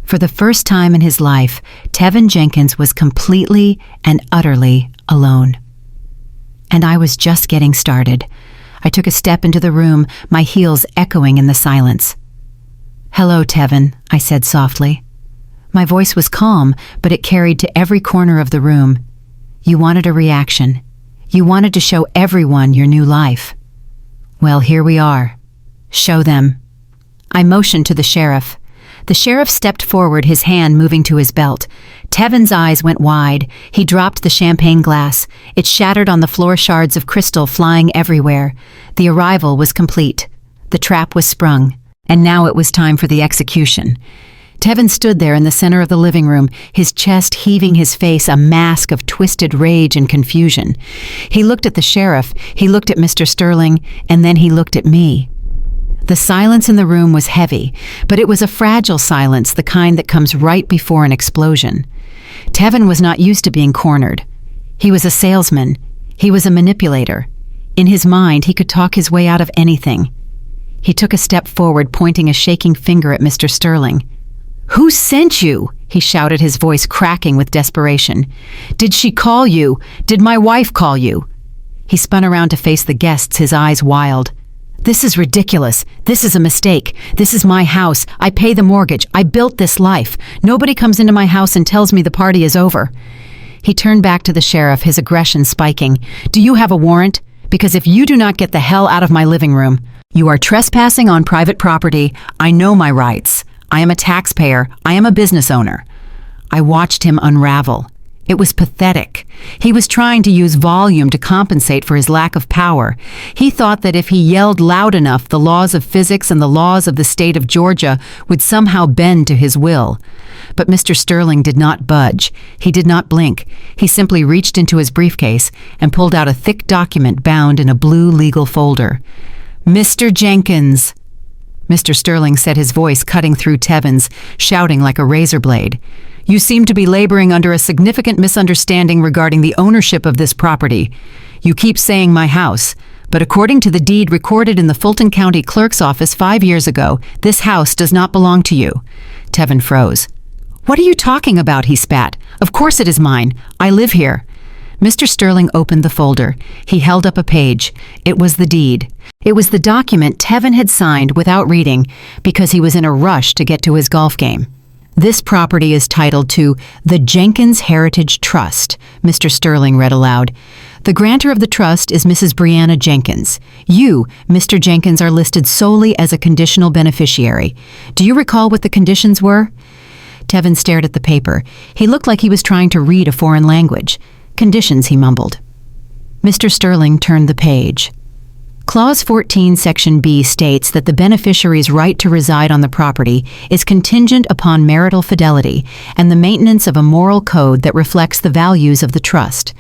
For the first time in his life, Tevin Jenkins was completely and utterly alone. And I was just getting started. I took a step into the room, my heels echoing in the silence. "Hello, Tevin," I said softly. My voice was calm, but it carried to every corner of the room. "You wanted a reaction. You wanted to show everyone your new life. Well, here we are. Show them." I motioned to the sheriff. The sheriff stepped forward, his hand moving to his belt. Tevin's eyes went wide. He dropped the champagne glass. It shattered on the floor, shards of crystal flying everywhere. The arrival was complete. The trap was sprung. And now it was time for the execution. Tevin stood there in the center of the living room, his chest heaving, his face a mask of twisted rage and confusion. He looked at the sheriff, he looked at Mr. Sterling, and then he looked at me. The silence in the room was heavy, but it was a fragile silence, the kind that comes right before an explosion. Tevin was not used to being cornered. He was a salesman. He was a manipulator. In his mind, he could talk his way out of anything. He took a step forward, pointing a shaking finger at Mr. Sterling. "Who sent you?" he shouted, his voice cracking with desperation. "Did she call you? Did my wife call you?" He spun around to face the guests, his eyes wild. "This is ridiculous. This is a mistake. This is my house. I pay the mortgage. I built this life. Nobody comes into my house and tells me the party is over." He turned back to the sheriff, his aggression spiking. "Do you have a warrant? Because if you do not get the hell out of my living room, you are trespassing on private property. I know my rights. I am a taxpayer. I am a business owner." I watched him unravel. It was pathetic. He was trying to use volume to compensate for his lack of power. He thought that if he yelled loud enough, the laws of physics and the laws of the state of Georgia would somehow bend to his will. But Mr. Sterling did not budge. He did not blink. He simply reached into his briefcase and pulled out a thick document bound in a blue legal folder. "Mr. Jenkins." Mr. Sterling said, his voice cutting through Tevin's, shouting like a razor blade. "You seem to be laboring under a significant misunderstanding regarding the ownership of this property. You keep saying my house, but according to the deed recorded in the Fulton County Clerk's office 5 years ago, this house does not belong to you." Tevin froze. "What are you talking about?" he spat. "Of course it is mine. I live here." Mr. Sterling opened the folder. He held up a page. It was the deed. It was the document Tevin had signed without reading because he was in a rush to get to his golf game. "This property is titled to the Jenkins Heritage Trust," Mr. Sterling read aloud. "The grantor of the trust is Mrs. Brianna Jenkins. You, Mr. Jenkins, are listed solely as a conditional beneficiary. Do you recall what the conditions were?" Tevin stared at the paper. He looked like he was trying to read a foreign language. "Conditions," he mumbled. Mr. Sterling turned the page. Clause 14, Section B states that the beneficiary's right to reside on the property is contingent upon marital fidelity and the maintenance of a moral code that reflects the values of the trust.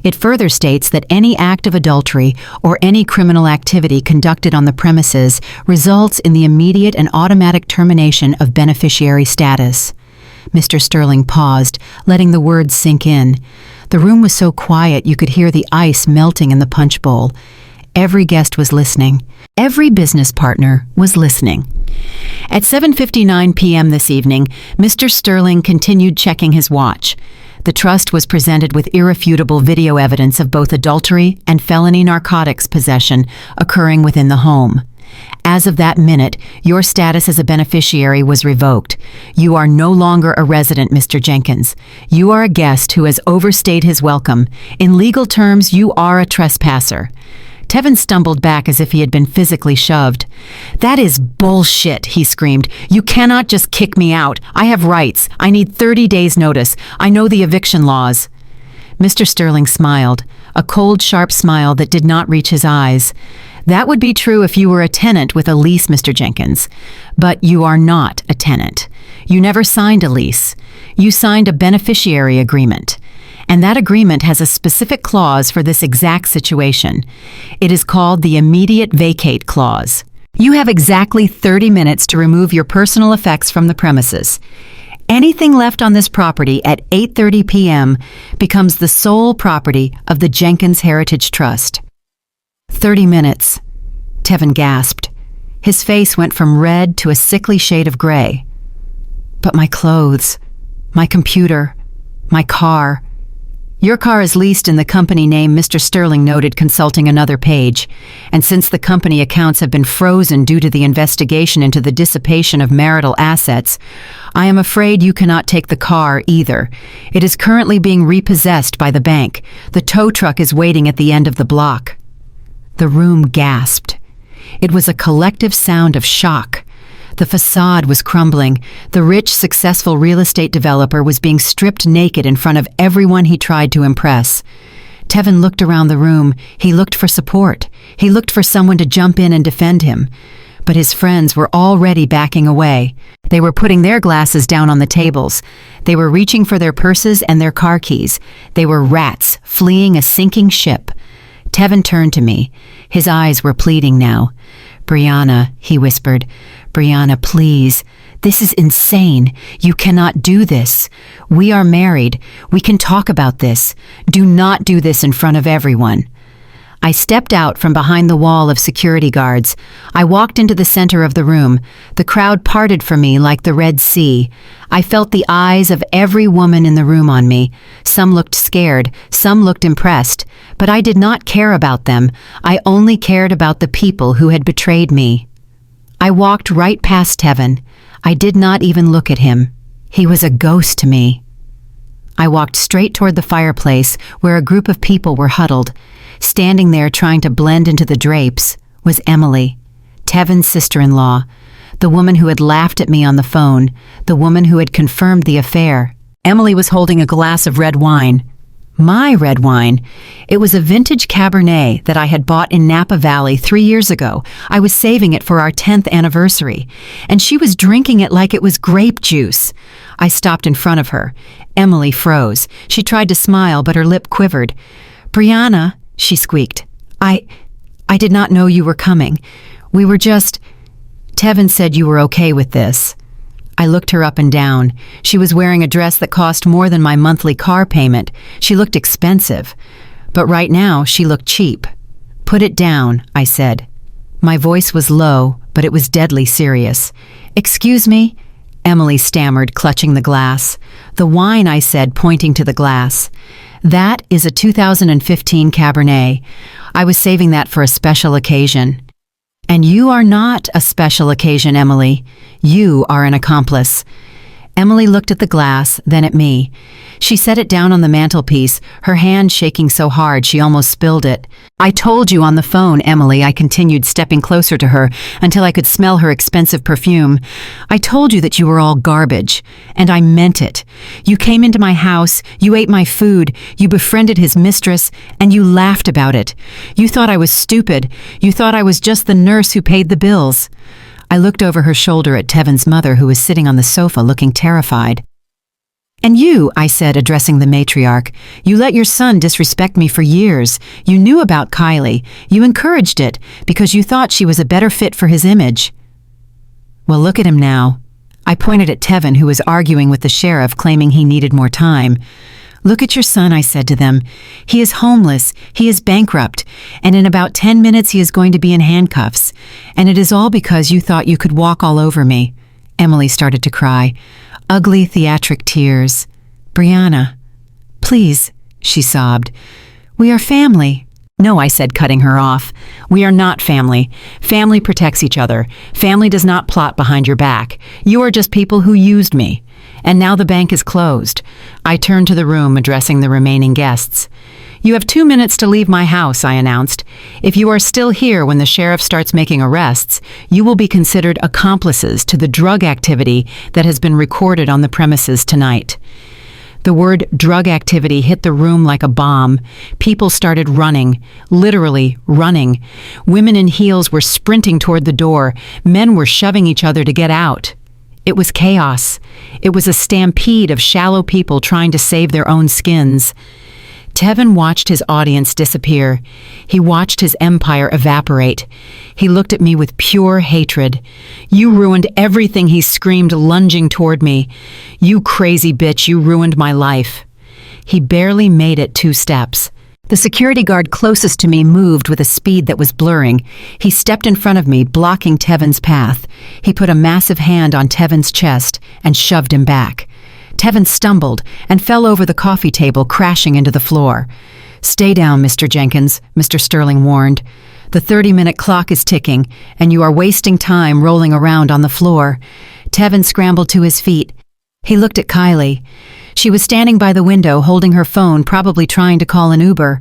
It further states that any act of adultery or any criminal activity conducted on the premises results in the immediate and automatic termination of beneficiary status. Mr. Sterling paused, letting the words sink in. The room was so quiet you could hear the ice melting in the punch bowl. Every guest was listening. Every business partner was listening. At 7:59 p.m. this evening, Mr. Sterling continued checking his watch. The trust was presented with irrefutable video evidence of both adultery and felony narcotics possession occurring within the home. As of that minute, your status as a beneficiary was revoked. You are no longer a resident, Mr. Jenkins. You are a guest who has overstayed his welcome. In legal terms, you are a trespasser. Tevin stumbled back as if he had been physically shoved. "That is bullshit," he screamed. "You cannot just kick me out. I have rights. I need 30 days' notice. I know the eviction laws." Mr. Sterling smiled, a cold, sharp smile that did not reach his eyes. "That would be true if you were a tenant with a lease, Mr. Jenkins. But you are not a tenant. You never signed a lease. You signed a beneficiary agreement. And that agreement has a specific clause for this exact situation. It is called the immediate vacate clause. You have exactly 30 minutes to remove your personal effects from the premises. Anything left on this property at 8:30 p.m. becomes the sole property of the Jenkins Heritage Trust." 30 minutes. Tevin gasped. His face went from red to a sickly shade of gray. "But my clothes, my computer, my car." "Your car is leased in the company name," Mr. Sterling noted, consulting another page. "And since the company accounts have been frozen due to the investigation into the dissipation of marital assets, I am afraid you cannot take the car either. It is currently being repossessed by the bank. The tow truck is waiting at the end of the block." The room gasped. It was a collective sound of shock. The facade was crumbling. The rich, successful real estate developer was being stripped naked in front of everyone he tried to impress. Tevin looked around the room. He looked for support. He looked for someone to jump in and defend him. But his friends were already backing away. They were putting their glasses down on the tables. They were reaching for their purses and their car keys. They were rats fleeing a sinking ship. Tevin turned to me. His eyes were pleading now. "Brianna," he whispered. "Brianna, please. This is insane. You cannot do this. We are married. We can talk about this. Do not do this in front of everyone." I stepped out from behind the wall of security guards. I walked into the center of the room. The crowd parted for me like the Red Sea. I felt the eyes of every woman in the room on me. Some looked scared, some looked impressed, but I did not care about them. I only cared about the people who had betrayed me. I walked right past Tevin. I did not even look at him. He was a ghost to me. I walked straight toward the fireplace where a group of people were huddled. Standing there trying to blend into the drapes was Emily, Tevin's sister-in-law, the woman who had laughed at me on the phone, the woman who had confirmed the affair. Emily was holding a glass of red wine. My red wine. It was a vintage Cabernet that I had bought in Napa Valley 3 years ago. I was saving it for our 10th anniversary, and she was drinking it like it was grape juice. I stopped in front of her. Emily froze. She tried to smile, but her lip quivered. "Brianna," she squeaked. I did not know you were coming. We were just..." Tevin said you were okay with this. I looked her up and down. She was wearing a dress that cost more than my monthly car payment. She looked expensive. But right now, she looked cheap. Put it down, I said. My voice was low, but it was deadly serious. Excuse me? Emily stammered, clutching the glass. The wine, I said, pointing to the glass. That is a 2015 Cabernet. I was saving that for a special occasion. And you are not a special occasion, Emily. You are an accomplice. Emily looked at the glass, then at me. She set it down on the mantelpiece, her hand shaking so hard she almost spilled it. I told you on the phone, Emily, I continued, stepping closer to her until I could smell her expensive perfume. I told you that you were all garbage, and I meant it. You came into my house, you ate my food, you befriended his mistress, and you laughed about it. You thought I was stupid. You thought I was just the nurse who paid the bills. I looked over her shoulder at Tevin's mother, who was sitting on the sofa looking terrified. And you, I said, addressing the matriarch, you let your son disrespect me for years. You knew about Kylie. You encouraged it because you thought she was a better fit for his image. Well, look at him now. I pointed at Tevin, who was arguing with the sheriff, claiming he needed more time. Look at your son, I said to them. He is homeless, he is bankrupt, and in about 10 minutes he is going to be in handcuffs. And it is all because you thought you could walk all over me. Emily started to cry. Ugly theatric tears. Brianna, please, she sobbed. We are family. No, I said, cutting her off. We are not family. Family protects each other. Family does not plot behind your back. You are just people who used me. And now the bank is closed. I turned to the room, addressing the remaining guests. You have 2 minutes to leave my house, I announced. If you are still here when the sheriff starts making arrests, you will be considered accomplices to the drug activity that has been recorded on the premises tonight. The word drug activity hit the room like a bomb. People started running, literally running. Women in heels were sprinting toward the door. Men were shoving each other to get out. It was chaos. It was a stampede of shallow people trying to save their own skins. Tevin watched his audience disappear. He watched his empire evaporate. He looked at me with pure hatred. You ruined everything, he screamed, lunging toward me. You crazy bitch, you ruined my life. He barely made it 2 steps. The security guard closest to me moved with a speed that was blurring. He stepped in front of me, blocking Tevin's path. He put a massive hand on Tevin's chest and shoved him back. Tevin stumbled and fell over the coffee table, crashing into the floor. Stay down, Mr. Jenkins, Mr. Sterling warned. The 30-minute clock is ticking, and you are wasting time rolling around on the floor. Tevin scrambled to his feet. He looked at Kylie. She was standing by the window, holding her phone, probably trying to call an Uber.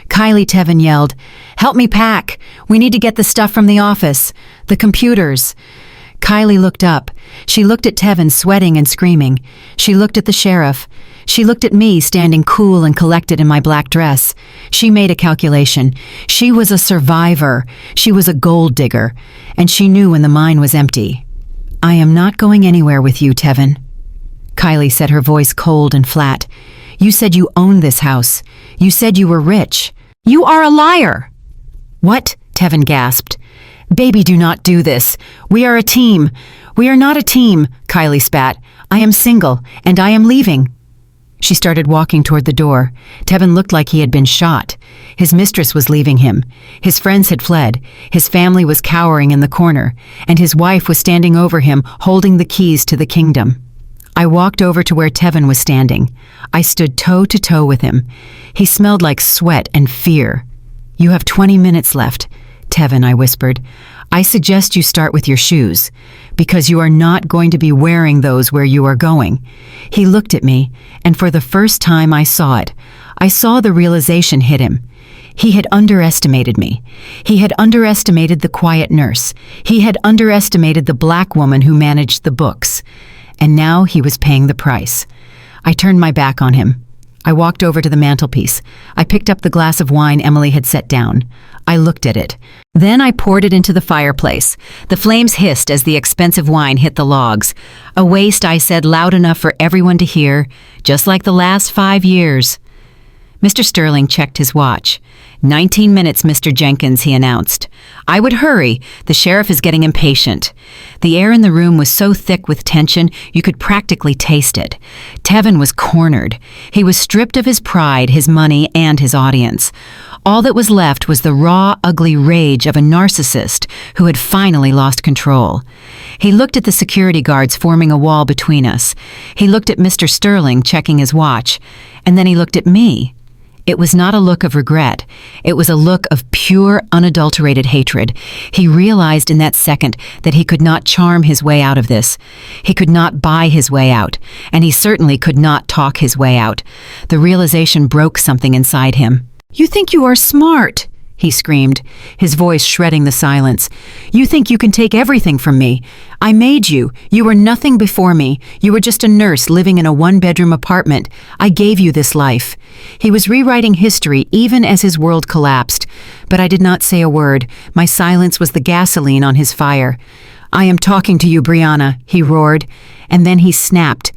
Kylie, Tevin yelled, "Help me pack! We need to get the stuff from the office. The computers." Kylie looked up. She looked at Tevin, sweating and screaming. She looked at the sheriff. She looked at me, standing cool and collected in my black dress. She made a calculation. She was a survivor. She was a gold digger. And she knew when the mine was empty. I am not going anywhere with you, Tevin. Kylie said, her voice cold and flat. You said you owned this house. You said you were rich. You are a liar. What? Tevin gasped. Baby, do not do this. We are a team. We are not a team, Kylie spat. I am single, and I am leaving. She started walking toward the door. Tevin looked like he had been shot. His mistress was leaving him. His friends had fled. His family was cowering in the corner, and his wife was standing over him, holding the keys to the kingdom. I walked over to where Tevin was standing. I stood toe to toe with him. He smelled like sweat and fear. You have 20 minutes left. Tevin, I whispered, I suggest you start with your shoes, because you are not going to be wearing those where you are going. He looked at me, and for the first time I saw it. I saw the realization hit him. He had underestimated me. He had underestimated the quiet nurse. He had underestimated the black woman who managed the books. And now he was paying the price. I turned my back on him. I walked over to the mantelpiece. I picked up the glass of wine Emily had set down. I looked at it. Then I poured it into the fireplace. The flames hissed as the expensive wine hit the logs. A waste, I said, loud enough for everyone to hear, just like the last 5 years. Mr. Sterling checked his watch. "19 minutes, Mr. Jenkins," he announced. I would hurry. The sheriff is getting impatient. The air in the room was so thick with tension, you could practically taste it. Tevin was cornered. He was stripped of his pride, his money, and his audience. All that was left was the raw, ugly rage of a narcissist who had finally lost control. He looked at the security guards forming a wall between us. He looked at Mr. Sterling checking his watch. And then he looked at me. It was not a look of regret. It was a look of pure, unadulterated hatred. He realized in that second that he could not charm his way out of this. He could not buy his way out, and he certainly could not talk his way out. The realization broke something inside him. "You think you are smart," he screamed, his voice shredding the silence. "You think you can take everything from me. I made you. You were nothing before me. You were just a nurse living in a one-bedroom apartment. I gave you this life." He was rewriting history even as his world collapsed. But I did not say a word. My silence was the gasoline on his fire. "I am talking to you, Brianna," he roared. And then he snapped.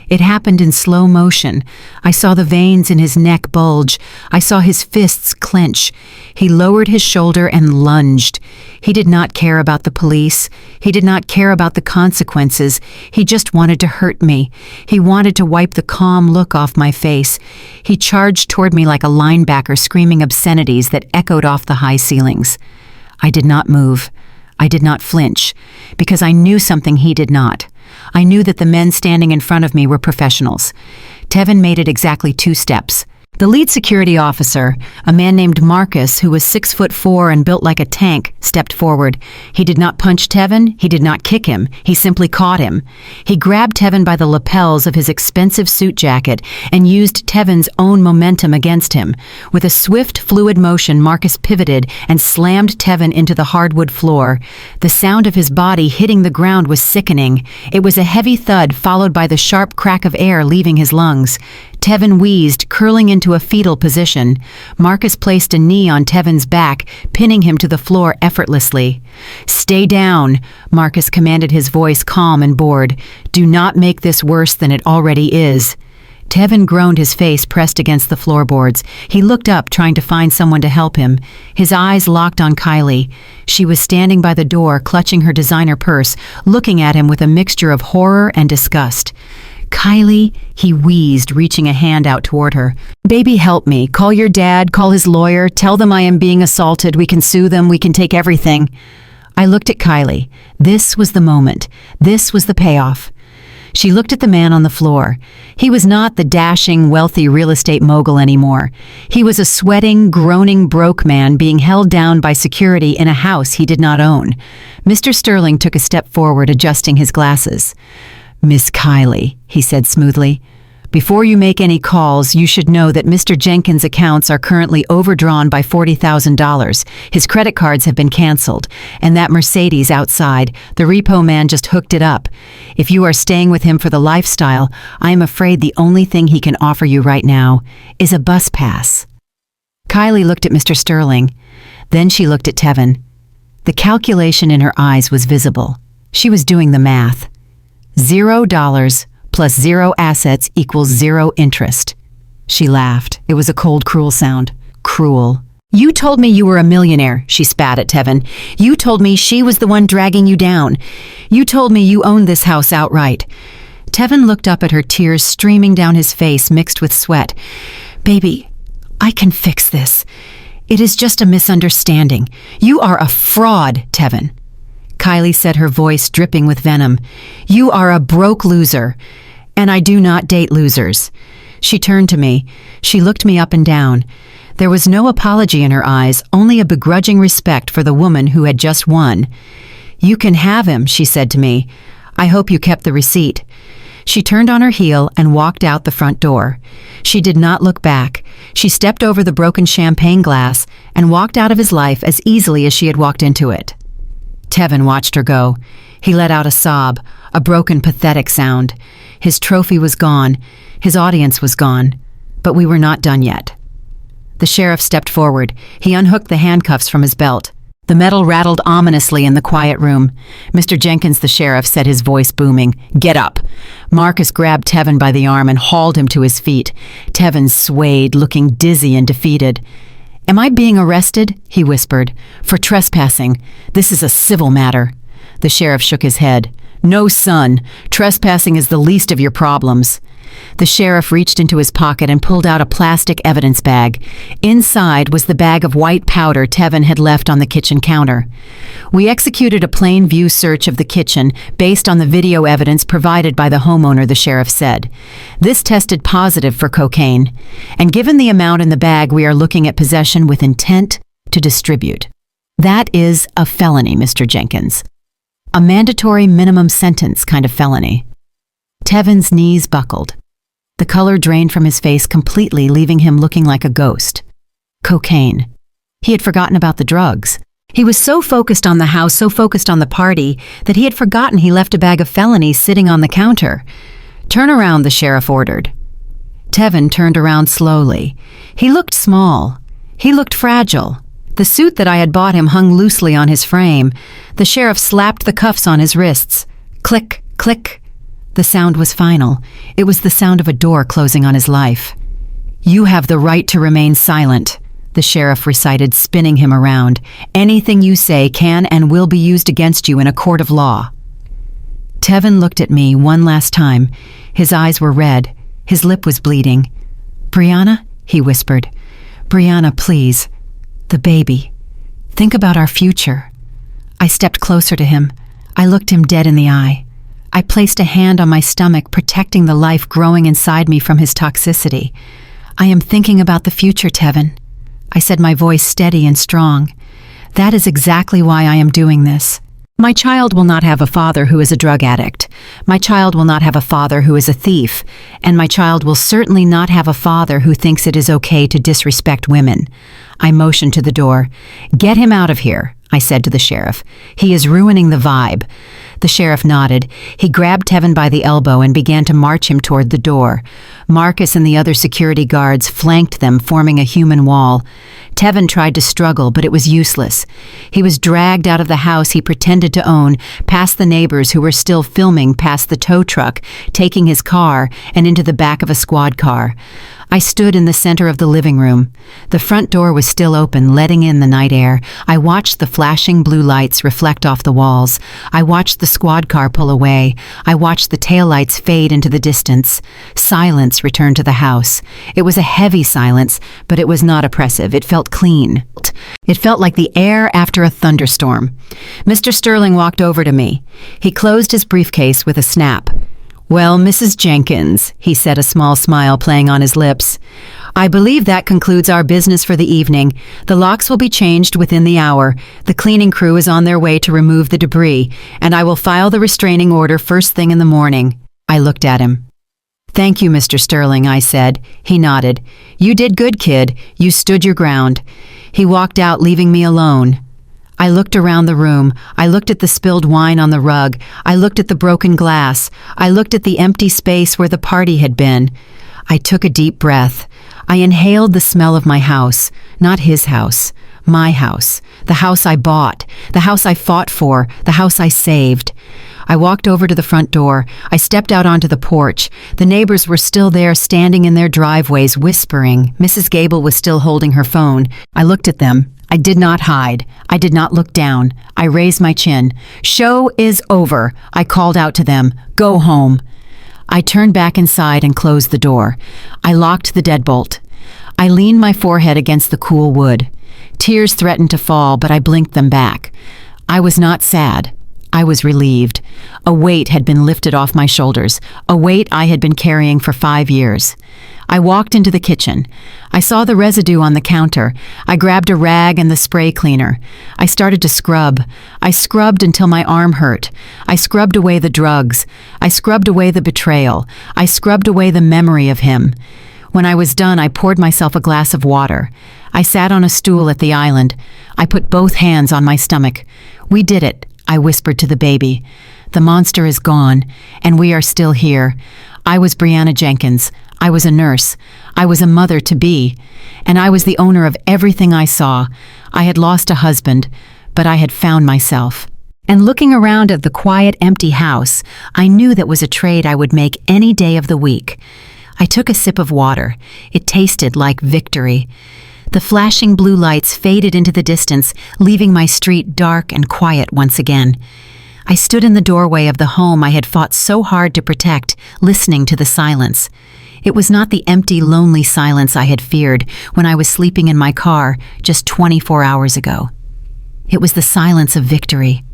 It happened in slow motion. I saw the veins in his neck bulge. I saw his fists clench. He lowered his shoulder and lunged. He did not care about the police. He did not care about the consequences. He just wanted to hurt me. He wanted to wipe the calm look off my face. He charged toward me like a linebacker screaming obscenities that echoed off the high ceilings. I did not move. I did not flinch, because I knew something he did not. I knew that the men standing in front of me were professionals. Tevin made it exactly 2 steps. The lead security officer, a man named Marcus, who was 6'4" and built like a tank, stepped forward. He did not punch Tevin. He did not kick him. He simply caught him. He grabbed Tevin by the lapels of his expensive suit jacket and used Tevin's own momentum against him. With a swift, fluid motion, Marcus pivoted and slammed Tevin into the hardwood floor. The sound of his body hitting the ground was sickening. It was a heavy thud followed by the sharp crack of air leaving his lungs. Tevin wheezed, curling into a fetal position. Marcus placed a knee on Tevin's back, pinning him to the floor effortlessly. "Stay down," Marcus commanded, his voice calm and bored. "Do not make this worse than it already is." Tevin groaned, his face pressed against the floorboards. He looked up, trying to find someone to help him. His eyes locked on Kylie. She was standing by the door, clutching her designer purse, looking at him with a mixture of horror and disgust. "Kylie," he wheezed, reaching a hand out toward her. "Baby, help me. Call your dad, call his lawyer, tell them I am being assaulted. We can sue them, we can take everything." I looked at Kylie. This was the moment. This was the payoff. She looked at the man on the floor. He was not the dashing, wealthy real estate mogul anymore. He was a sweating, groaning, broke man being held down by security in a house he did not own. Mr. Sterling took a step forward, adjusting his glasses. "Miss Kylie," he said smoothly, "before you make any calls, you should know that Mr. Jenkins' accounts are currently overdrawn by $40,000. His credit cards have been canceled, and that Mercedes outside, the repo man just hooked it up. If you are staying with him for the lifestyle, I am afraid the only thing he can offer you right now is a bus pass." Kylie looked at Mr. Sterling. Then she looked at Tevin. The calculation in her eyes was visible. She was doing the math. $0 plus 0 assets equals 0 interest. She laughed. It was a cold, cruel sound. Cruel. "You told me you were a millionaire," she spat at Tevin. "You told me she was the one dragging you down. You told me you owned this house outright." Tevin looked up at her, tears streaming down his face mixed with sweat. "Baby, I can fix this. It is just a misunderstanding. You are a fraud, Tevin." Kylie said, her voice dripping with venom. "You are a broke loser, and I do not date losers." She turned to me. She looked me up and down. There was no apology in her eyes, only a begrudging respect for the woman who had just won. "You can have him," she said to me. "I hope you kept the receipt." She turned on her heel and walked out the front door. She did not look back. She stepped over the broken champagne glass and walked out of his life as easily as she had walked into it. Tevin watched her go. He let out a sob, a broken, pathetic sound. His trophy was gone. His audience was gone. But we were not done yet. The sheriff stepped forward. He unhooked the handcuffs from his belt. The metal rattled ominously in the quiet room. "Mr. Jenkins," the sheriff said, his voice booming. "Get up." Marcus grabbed Tevin by the arm and hauled him to his feet. Tevin swayed, looking dizzy and defeated. "Am I being arrested?" he whispered. "For trespassing. This is a civil matter." The sheriff shook his head. "No, son. Trespassing is the least of your problems." The sheriff reached into his pocket and pulled out a plastic evidence bag. Inside was the bag of white powder Tevin had left on the kitchen counter. "We executed a plain view search of the kitchen based on the video evidence provided by the homeowner," the sheriff said. "This tested positive for cocaine. And given the amount in the bag, we are looking at possession with intent to distribute. That is a felony, Mr. Jenkins. A mandatory minimum sentence kind of felony." Tevin's knees buckled. The color drained from his face completely, leaving him looking like a ghost. Cocaine. He had forgotten about the drugs. He was so focused on the house, so focused on the party, that he had forgotten he left a bag of felonies sitting on the counter. "Turn around," the sheriff ordered. Tevin turned around slowly. He looked small. He looked fragile. The suit that I had bought him hung loosely on his frame. The sheriff slapped the cuffs on his wrists. Click, click. The sound was final. It was the sound of a door closing on his life. "You have the right to remain silent," the sheriff recited, spinning him around. "Anything you say can and will be used against you in a court of law." Tevin looked at me one last time. His eyes were red. His lip was bleeding. "Brianna," he whispered. "Brianna, please. The baby. Think about our future." I stepped closer to him. I looked him dead in the eye. I placed a hand on my stomach, protecting the life growing inside me from his toxicity. "I am thinking about the future, Tevin," I said, my voice steady and strong. "That is exactly why I am doing this. My child will not have a father who is a drug addict. My child will not have a father who is a thief. And my child will certainly not have a father who thinks it is okay to disrespect women." I motioned to the door. "Get him out of here," I said to the sheriff. "He is ruining the vibe." The sheriff nodded. He grabbed Tevin by the elbow and began to march him toward the door. Marcus and the other security guards flanked them, forming a human wall. Tevin tried to struggle, but it was useless. He was dragged out of the house he pretended to own, past the neighbors who were still filming, past the tow truck, taking his car, and into the back of a squad car. I stood in the center of the living room. The front door was still open, letting in the night air. I watched the flashing blue lights reflect off the walls. I watched the squad car pull away. I watched the taillights fade into the distance. Silence returned to the house. It was a heavy silence, but it was not oppressive. It felt clean. It felt like the air after a thunderstorm. Mr. Sterling walked over to me. He closed his briefcase with a snap. "Well, Mrs. Jenkins," he said, a small smile playing on his lips, "I believe that concludes our business for the evening. The locks will be changed within the hour. The cleaning crew is on their way to remove the debris, and I will file the restraining order first thing in the morning." I looked at him. "Thank you, Mr. Sterling," I said. He nodded. "You did good, kid. You stood your ground." He walked out, leaving me alone. I looked around the room. I looked at the spilled wine on the rug. I looked at the broken glass. I looked at the empty space where the party had been. I took a deep breath. I inhaled the smell of my house, not his house, my house, the house I bought, the house I fought for, the house I saved. I walked over to the front door. I stepped out onto the porch. The neighbors were still there, standing in their driveways, whispering. Mrs. Gable was still holding her phone. I looked at them. I did not hide. I did not look down. I raised my chin. "Show is over," I called out to them. "Go home." I turned back inside and closed the door. I locked the deadbolt. I leaned my forehead against the cool wood. Tears threatened to fall, but I blinked them back. I was not sad. I was relieved. A weight had been lifted off my shoulders, a weight I had been carrying for 5 years. I walked into the kitchen. I saw the residue on the counter. I grabbed a rag and the spray cleaner. I started to scrub. I scrubbed until my arm hurt. I scrubbed away the drugs. I scrubbed away the betrayal. I scrubbed away the memory of him. When I was done, I poured myself a glass of water. I sat on a stool at the island. I put both hands on my stomach. "We did it," I whispered to the baby. "The monster is gone, and we are still here. I was Brianna Jenkins. I was a nurse. I was a mother-to-be. And I was the owner of everything I saw. I had lost a husband, but I had found myself." And looking around at the quiet, empty house, I knew that was a trade I would make any day of the week. I took a sip of water. It tasted like victory. The flashing blue lights faded into the distance, leaving my street dark and quiet once again. I stood in the doorway of the home I had fought so hard to protect, listening to the silence. It was not the empty, lonely silence I had feared when I was sleeping in my car just 24 hours ago. It was the silence of victory.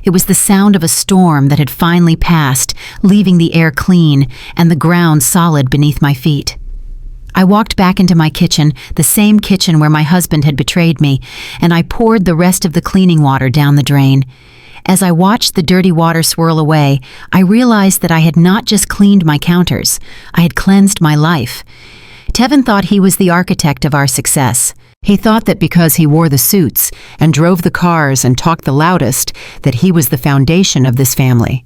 It was the sound of a storm that had finally passed, leaving the air clean and the ground solid beneath my feet. I walked back into my kitchen, the same kitchen where my husband had betrayed me, and I poured the rest of the cleaning water down the drain. As I watched the dirty water swirl away, I realized that I had not just cleaned my counters, I had cleansed my life. Tevin thought he was the architect of our success. He thought that because he wore the suits and drove the cars and talked the loudest, that he was the foundation of this family.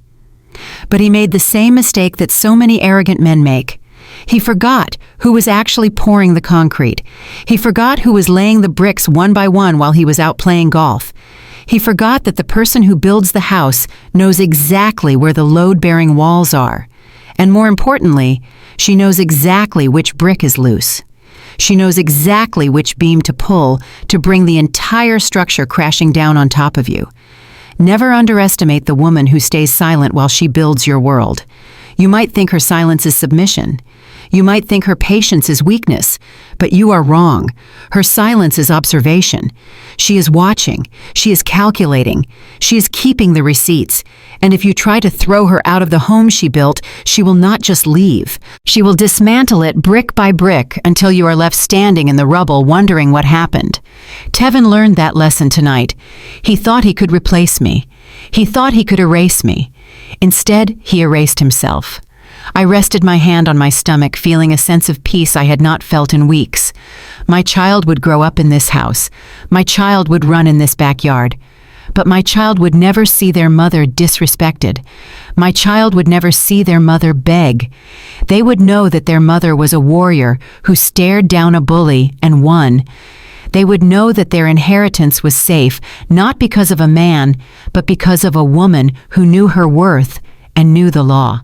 But he made the same mistake that so many arrogant men make. He forgot who was actually pouring the concrete. He forgot who was laying the bricks one by one while he was out playing golf. He forgot that the person who builds the house knows exactly where the load-bearing walls are. And more importantly, she knows exactly which brick is loose. She knows exactly which beam to pull to bring the entire structure crashing down on top of you. Never underestimate the woman who stays silent while she builds your world. You might think her silence is submission. You might think her patience is weakness, but you are wrong. Her silence is observation. She is watching. She is calculating. She is keeping the receipts. And if you try to throw her out of the home she built, she will not just leave. She will dismantle it brick by brick until you are left standing in the rubble wondering what happened. Tevin learned that lesson tonight. He thought he could replace me. He thought he could erase me. Instead, he erased himself. I rested my hand on my stomach, feeling a sense of peace I had not felt in weeks. My child would grow up in this house. My child would run in this backyard. But my child would never see their mother disrespected. My child would never see their mother beg. They would know that their mother was a warrior who stared down a bully and won. They would know that their inheritance was safe, not because of a man, but because of a woman who knew her worth and knew the law.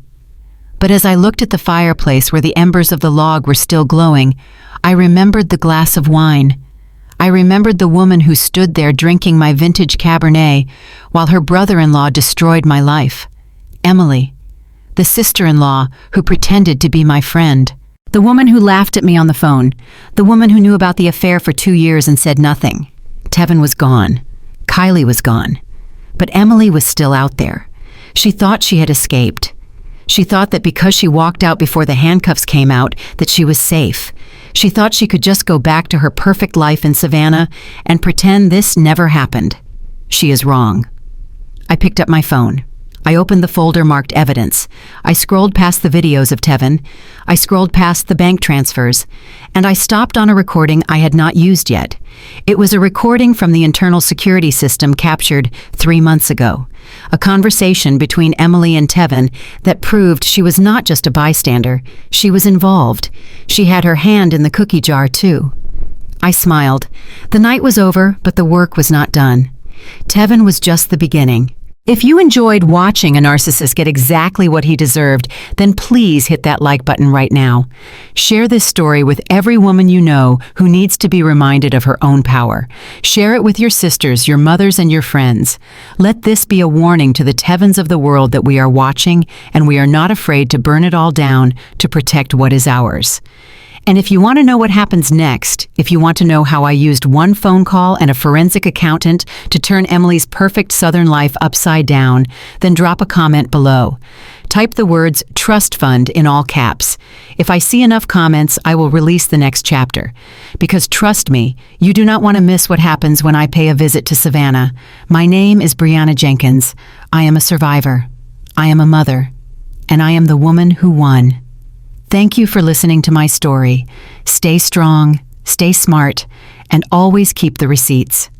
But as I looked at the fireplace where the embers of the log were still glowing, I remembered the glass of wine. I remembered the woman who stood there drinking my vintage Cabernet while her brother-in-law destroyed my life. Emily, the sister-in-law who pretended to be my friend. The woman who laughed at me on the phone. The woman who knew about the affair for 2 years and said nothing. Tevin was gone. Kylie was gone. But Emily was still out there. She thought she had escaped. She thought that because she walked out before the handcuffs came out, that she was safe. She thought she could just go back to her perfect life in Savannah and pretend this never happened. She is wrong. I picked up my phone. I opened the folder marked evidence. I scrolled past the videos of Tevin. I scrolled past the bank transfers. And I stopped on a recording I had not used yet. It was a recording from the internal security system captured 3 months ago. A conversation between Emily and Tevin that proved she was not just a bystander. She was involved. She had her hand in the cookie jar, too. I smiled. The night was over, but the work was not done. Tevin was just the beginning. If you enjoyed watching a narcissist get exactly what he deserved, then please hit that like button right now. Share this story with every woman you know who needs to be reminded of her own power. Share it with your sisters, your mothers, and your friends. Let this be a warning to the Tevins of the world that we are watching and we are not afraid to burn it all down to protect what is ours. And if you want to know what happens next, if you want to know how I used one phone call and a forensic accountant to turn Emily's perfect Southern life upside down, then drop a comment below. Type the words trust fund in all caps. If I see enough comments, I will release the next chapter. Because trust me, you do not want to miss what happens when I pay a visit to Savannah. My name is Brianna Jenkins. I am a survivor. I am a mother. And I am the woman who won. Thank you for listening to my story. Stay strong, stay smart, and always keep the receipts.